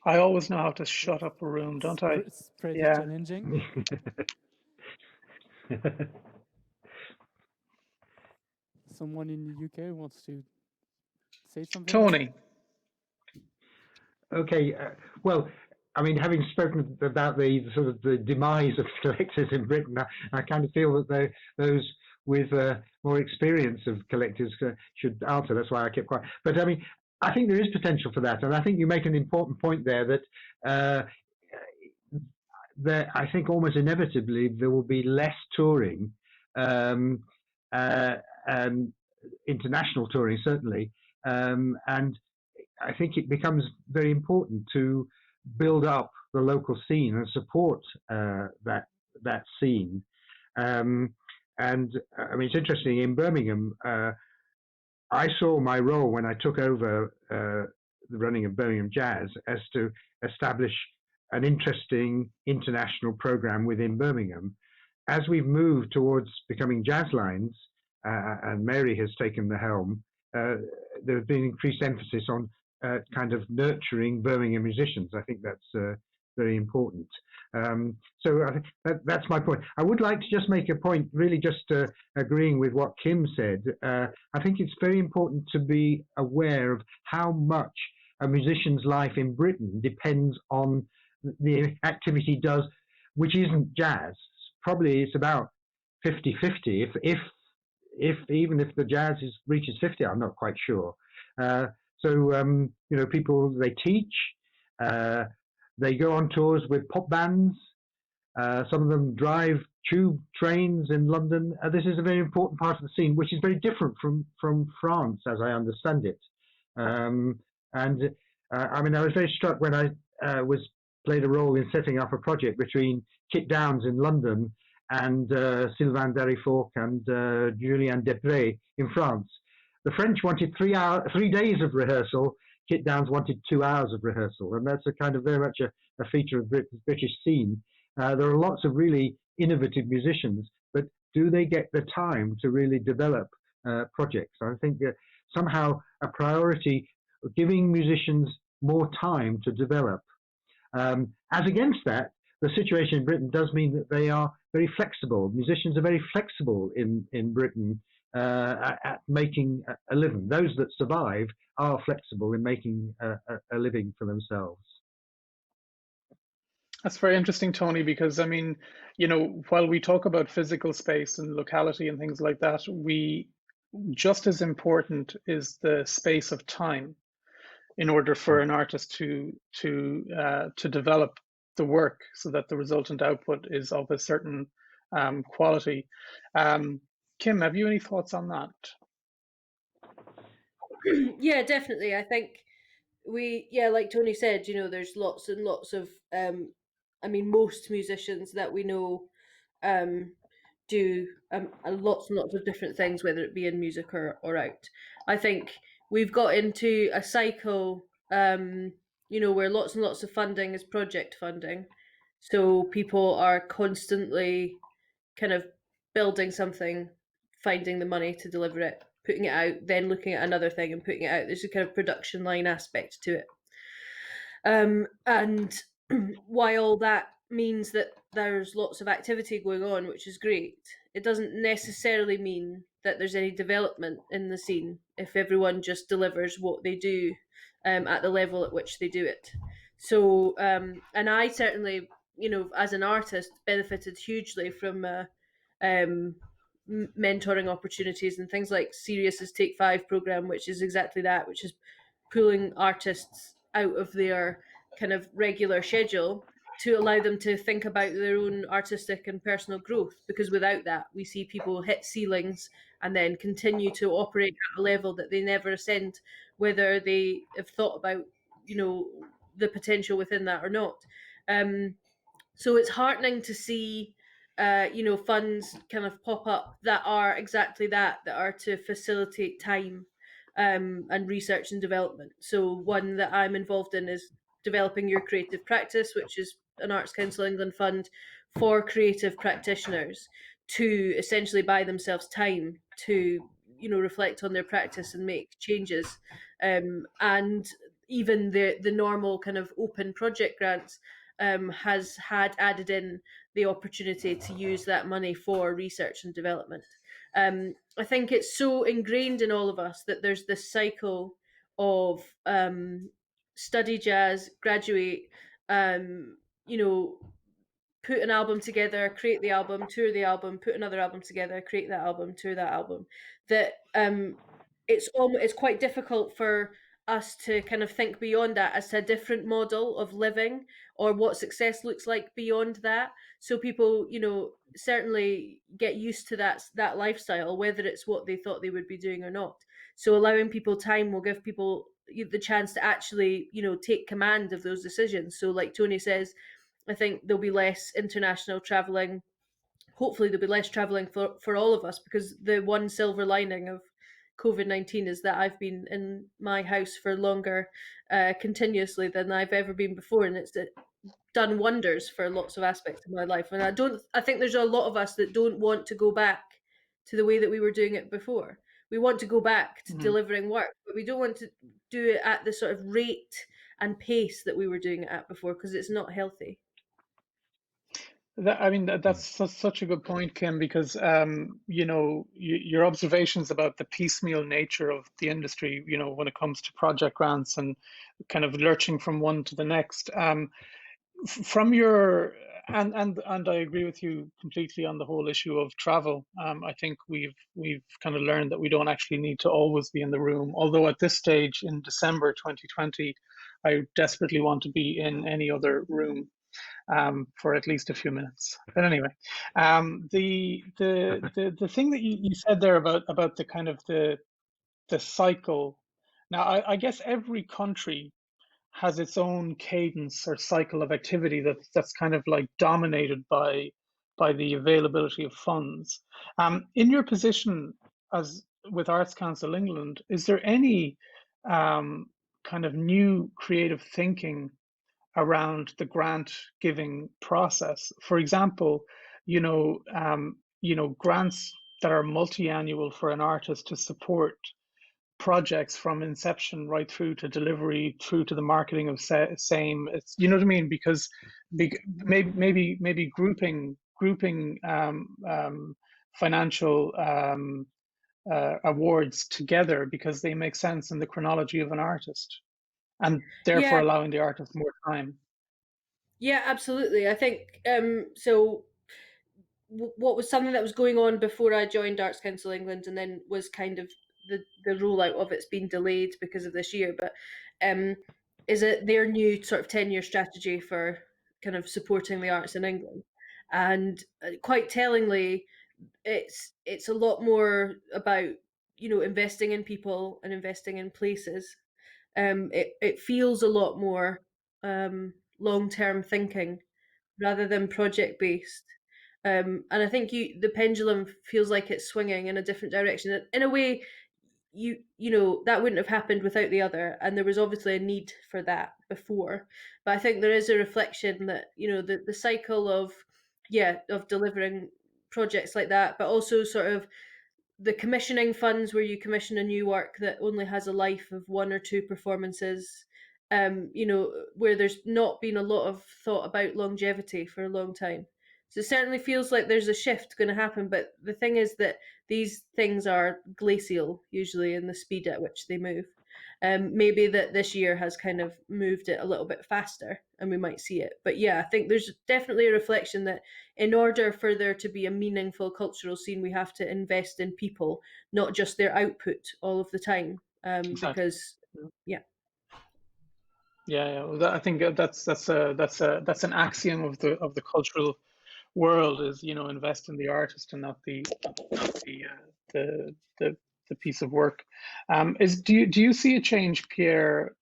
I always know how to shut up a room, don't I? It's pretty Yeah. challenging. Someone in the UK wants to say something? Tony. Okay, well, I mean, having spoken about the sort of the demise of collectives in Britain, I kind of feel that those with more experience of collectives should answer. That's why I kept quiet. But I mean, I think there is potential for that, and I think you make an important point there that I think almost inevitably there will be less touring, and international touring certainly, and I think it becomes very important to build up the local scene and support that scene. And I mean, it's interesting in Birmingham. I saw my role when I took over the running of Birmingham Jazz as to establish an interesting international program within Birmingham. As we've moved towards becoming Jazz Lines, and Mary has taken the helm, there has been increased emphasis on kind of nurturing Birmingham musicians. I think that's very important. So I think that's my point. I would like to just make a point, really just agreeing with what Kim said. I think it's very important to be aware of how much a musician's life in Britain depends on the activity does, which isn't jazz. Probably it's about 50-50, if even if the jazz reaches 50, I'm not quite sure. So you know, people, they teach, they go on tours with pop bands. Some of them drive tube trains in London. This is a very important part of the scene, which is very different from France, as I understand it. I mean, I was very struck when I played a role in setting up a project between Kit Downs in London and Sylvain Darifourc and Julien Desprez in France. The French wanted 3 days of rehearsal. Kit Downs wanted 2 hours of rehearsal, and that's a kind of very much a feature of the British scene. There are lots of really innovative musicians, but do they get the time to really develop projects? I think that somehow a priority of giving musicians more time to develop. As against that, the situation in Britain does mean that they are very flexible. Musicians are very flexible in Britain at making a living. Those that survive are flexible in making a living for themselves. That's very interesting, Tony, because I mean, you know, while we talk about physical space and locality and things like that, just as important is the space of time in order for an artist to develop the work so that the resultant output is of a certain quality. Kim, have you any thoughts on that? Yeah, definitely. I think like Tony said, you know, there's lots and lots of, I mean, most musicians that we know do lots and lots of different things, whether it be in music or out. I think we've got into a cycle, you know, where lots and lots of funding is project funding. So people are constantly kind of building something, finding the money to deliver it, putting it out, then looking at another thing and putting it out. There's a kind of production line aspect to it. And while that means that there's lots of activity going on, which is great, it doesn't necessarily mean that there's any development in the scene if everyone just delivers what they do at the level at which they do it. So, and I certainly, you know, as an artist, benefited hugely from mentoring opportunities and things like Sirius's Take 5 program, which is exactly that, which is pulling artists out of their kind of regular schedule to allow them to think about their own artistic and personal growth, because without that we see people hit ceilings and then continue to operate at a level that they never ascend, whether they have thought about, you know, the potential within that or not. So it's heartening to see funds kind of pop up that are exactly that are to facilitate time and research and development. So one that I'm involved in is Developing Your Creative Practice, which is an Arts Council England fund for creative practitioners to essentially buy themselves time to reflect on their practice and make changes. And even the normal kind of open project grants has had added in the opportunity to use that money for research and development. I think it's so ingrained in all of us that there's this cycle of study jazz, graduate, you know, put an album together, create the album, tour the album, put another album together, create that album, tour that album. That it's quite difficult for us to kind of think beyond that as to a different model of living or what success looks like beyond that. So people, certainly get used to that lifestyle, whether it's what they thought they would be doing or not. So allowing people time will give people the chance to actually, take command of those decisions. So like Tony says, I think there'll be less international traveling. Hopefully there'll be less traveling for all of us, because the one silver lining of COVID-19 is that I've been in my house for longer continuously than I've ever been before, and it's done wonders for lots of aspects of my life. And I think there's a lot of us that don't want to go back to the way that we were doing it before. We want to go back to delivering work, but we don't want to do it at the sort of rate and pace that we were doing it at before, because it's not healthy. That's such a good point, Kim, because your observations about the piecemeal nature of the industry, when it comes to project grants and kind of lurching from one to the next. From your and I agree with you completely on the whole issue of travel. I think we've kind of learned that we don't actually need to always be in the room. Although at this stage in December 2020, I desperately want to be in any other room for at least a few minutes. But anyway, the thing that you said there about the kind of the cycle. Now, I guess every country has its own cadence or cycle of activity that's kind of like dominated by the availability of funds. In your position as with Arts Council England, is there any kind of new creative thinking around the grant giving process? For example, grants that are multi-annual for an artist to support projects from inception right through to delivery, through to the marketing of same. It's, you know what I mean? Because maybe grouping financial awards together because they make sense in the chronology of an artist, and therefore allowing the artist more time. Yeah, absolutely. I think so. What was something that was going on before I joined Arts Council England, and then was kind of the rollout of it's been delayed because of this year, but is it their new sort of 10-year strategy for kind of supporting the arts in England. And quite tellingly, it's a lot more about investing in people and investing in places. It feels a lot more long-term thinking rather than project-based. And I think the pendulum feels like it's swinging in a different direction. In a way, that wouldn't have happened without the other, and there was obviously a need for that before. But I think there is a reflection that the cycle of delivering projects like that, but also sort of the commissioning funds where you commission a new work that only has a life of one or two performances, where there's not been a lot of thought about longevity for a long time. So it certainly feels like there's a shift going to happen, but the thing is that these things are glacial usually in the speed at which they move. Maybe that this year has kind of moved it a little bit faster and we might see it. But yeah, I think there's definitely a reflection that in order for there to be a meaningful cultural scene, we have to invest in people, not just their output all of the time. Exactly. Because yeah. Well, I think that's an axiom of the cultural world, is invest in the artist and not the piece of work. Do you see a change, Pierre,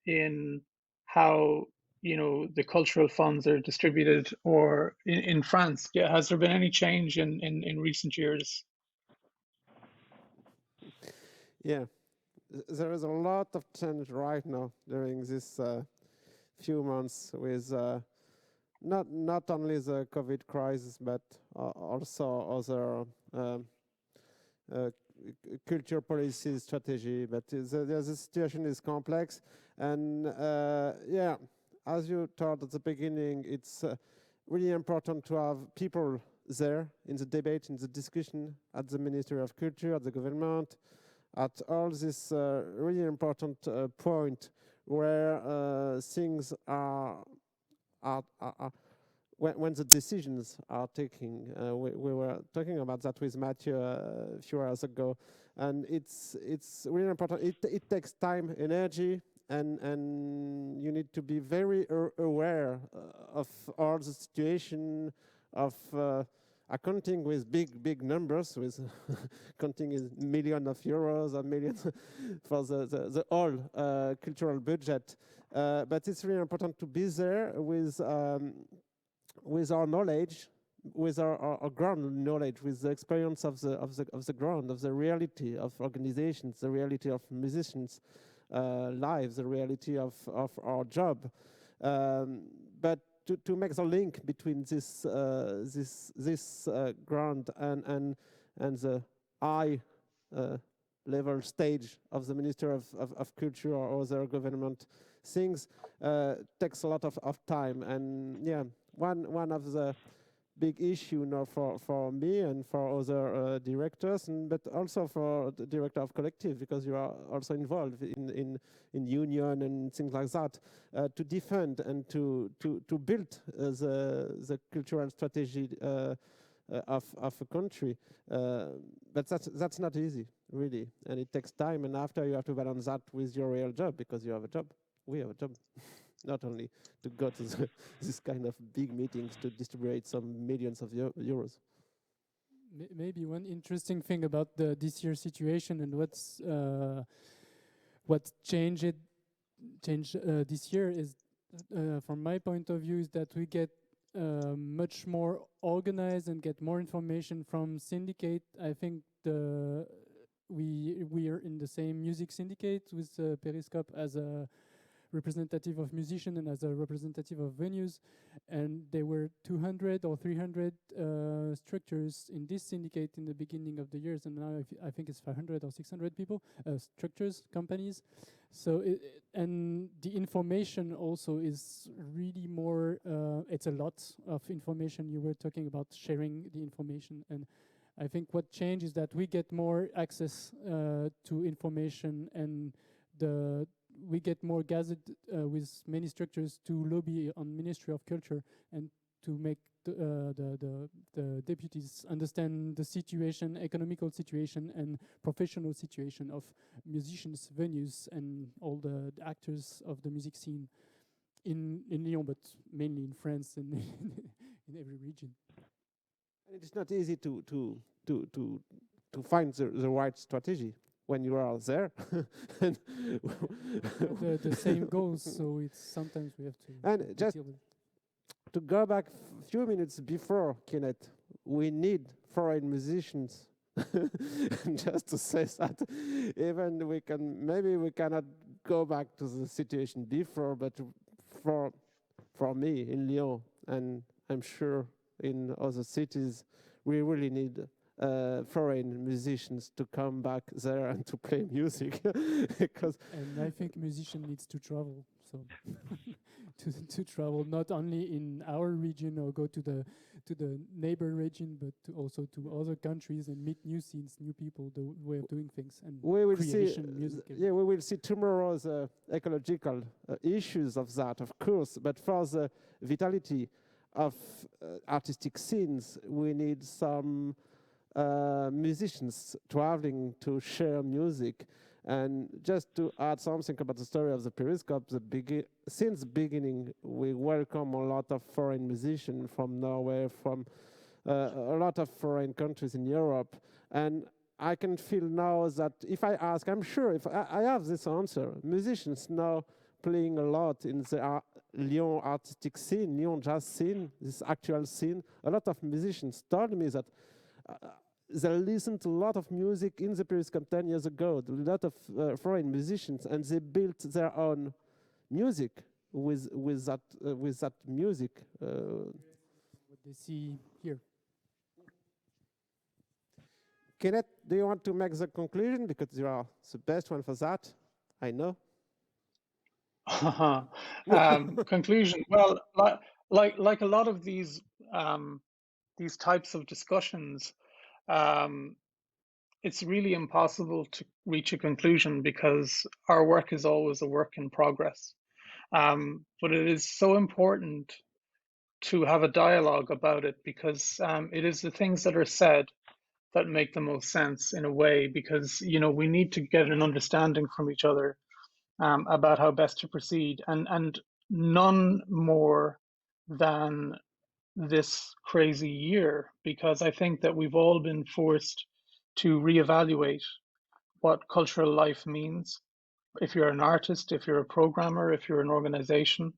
in how the cultural funds are distributed, or in France? Yeah, has there been any change in recent years? Yeah, there is a lot of change right now during this few months with not only the COVID crisis, but also other culture policy strategy. But the situation is complex, and yeah, as you told at the beginning, it's really important to have people there in the debate, in the discussion at the Ministry of Culture, at the government, at all this really important point where things are when the decisions are taking. We were talking about that with Mathieu a few hours ago, and it's really important. It takes time, energy, and you need to be very aware of all the situation of accounting with big numbers, with counting in millions of euros or millions for the whole cultural budget. But it's really important to be there with our knowledge, with our ground knowledge, with the experience of the ground, of the reality of organizations, the reality of musicians' lives, the reality of our job. But to make the link between this ground and the high level stage of the Minister of Culture or other government things takes a lot of time. And yeah, one of the big issue now for me and for other directors, but also for the director of collective, because you are also involved in union and things like that, to defend and to build the cultural strategy of a country. But that's not easy, really, and it takes time. And after, you have to balance that with your real job, because you have a job. We have a job. Not only to go to this kind of big meetings to distribute some millions of euros. Maybe one interesting thing about this year's situation and what changed this year is, from my point of view, is that we get much more organized and get more information from syndicate. I think we are in the same music syndicate with Periscope as a representative of musicians and as a representative of venues, and there were 200 or 300 structures in this syndicate in the beginning of the years, and now I think it's 500 or 600 people, structures, companies. So and the information also is really more, it's a lot of information. You were talking about sharing the information, and I think what changed is that we get more access to information, and we get more gathered with many structures to lobby on Ministry of Culture and to make the deputies understand the situation, economical situation and professional situation of musicians, venues, and all the actors of the music scene in Lyon, but mainly in France and in every region. And it's not easy to find the right strategy when you are there. the same goals, so it's sometimes we have to. And just to go back a few minutes before, Kenneth, we need foreign musicians. Just to say that, even maybe we cannot go back to the situation before, but for me in Lyon, and I'm sure in other cities, we really need foreign musicians to come back there and to play music. And I think musician needs to travel, so to travel not only in our region or go to the neighbor region, but also to other countries and meet new scenes, new people, the way of doing things, and we will creation, see, music. Yeah, we will see tomorrow's ecological issues of that, of course, but for the vitality of artistic scenes, we need some musicians traveling to share music. And just to add something about the story of the Periscope, since the beginning, we welcome a lot of foreign musicians from Norway, from a lot of foreign countries in Europe. And I can feel now that if I ask, I'm sure if I have this answer, musicians now playing a lot in the Lyon artistic scene, Lyon jazz scene, this actual scene. A lot of musicians told me that they listened to a lot of music in the previous 10 years ago, a lot of foreign musicians, and they built their own music with that music. What they see here. Kenneth, do you want to make the conclusion? Because you are the best one for that, I know. Conclusion. Well, like a lot of these types of discussions, it's really impossible to reach a conclusion because our work is always a work in progress. But it is so important to have a dialogue about it because it is the things that are said that make the most sense in a way, because we need to get an understanding from each other about how best to proceed, and none more than this crazy year, because I think that we've all been forced to reevaluate what cultural life means. If you're an artist, if you're a programmer, if you're an organization,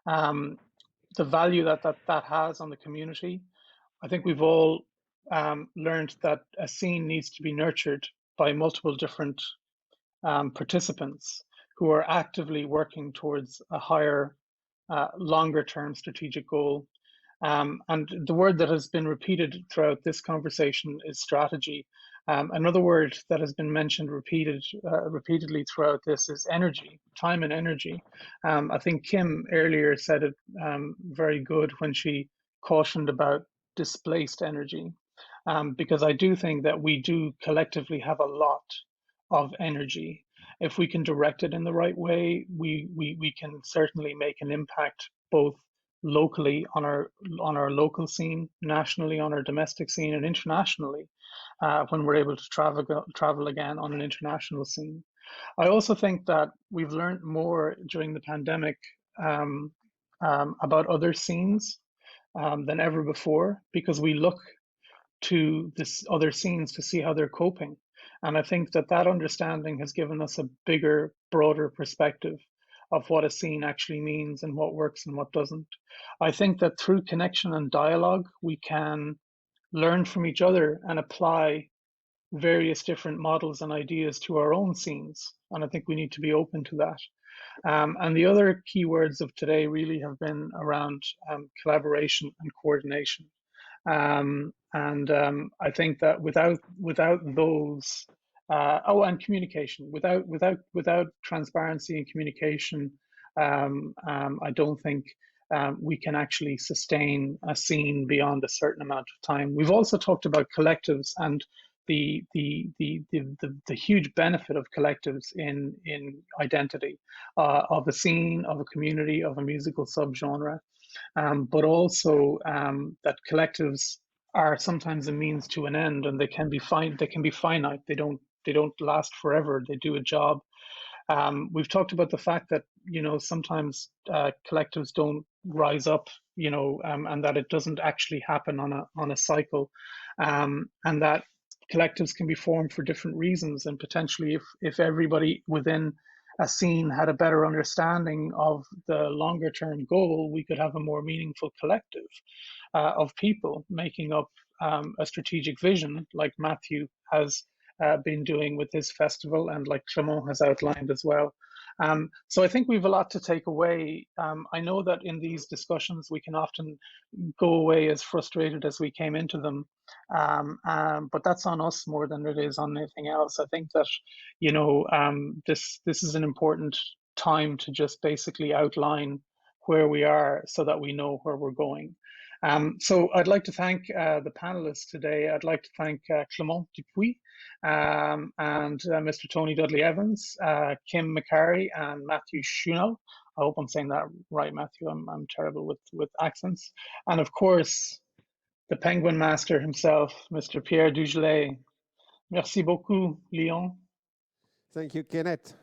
the value that has on the community. I think we've all learned that a scene needs to be nurtured by multiple different participants who are actively working towards a higher, longer term strategic goal. And the word that has been repeated throughout this conversation is strategy. Another word that has been mentioned repeatedly throughout this is energy, time and energy. I think Kim earlier said it very good when she cautioned about displaced energy, because I do think that we do collectively have a lot of energy. If we can direct it in the right way, we can certainly make an impact both locally on our local scene, nationally on our domestic scene, and internationally when we're able to travel again on an international scene. I also think that we've learned more during the pandemic about other scenes than ever before, because we look to this other scenes to see how they're coping. And I think that understanding has given us a bigger, broader perspective of what a scene actually means and what works and what doesn't. I think that through connection and dialogue, we can learn from each other and apply various different models and ideas to our own scenes. And I think we need to be open to that. And the other keywords of today really have been around collaboration and coordination. I think that without those, and communication, without transparency and communication, I don't think we can actually sustain a scene beyond a certain amount of time. We've also talked about collectives and the huge benefit of collectives in identity of a scene, of a community, of a musical subgenre. But also that collectives are sometimes a means to an end, and they can be finite. They don't last forever. They do a job. We've talked about the fact that sometimes collectives don't rise up, and that it doesn't actually happen on a cycle, and that collectives can be formed for different reasons. And potentially, if everybody within a scene had a better understanding of the longer term goal, we could have a more meaningful collective of people making up a strategic vision, like Matthew has been doing with his festival, and like Clement has outlined as well. So I think we have a lot to take away. I know that in these discussions we can often go away as frustrated as we came into them, but that's on us more than it is on anything else. I think that this is an important time to just basically outline where we are so that we know where we're going. So I'd like to thank the panelists today. I'd like to thank Clement Dupuis and Mr. Tony Dudley Evans, Kim McCarry, and Matthew Schunel. I hope I'm saying that right, Matthew. I'm terrible with accents. And of course, the Penguin Master himself, Mr. Pierre Dugelet. Merci beaucoup, Lyon. Thank you, Kenneth.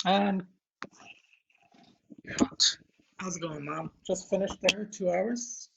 And How's it going, Mom? Just finished there, 2 hours?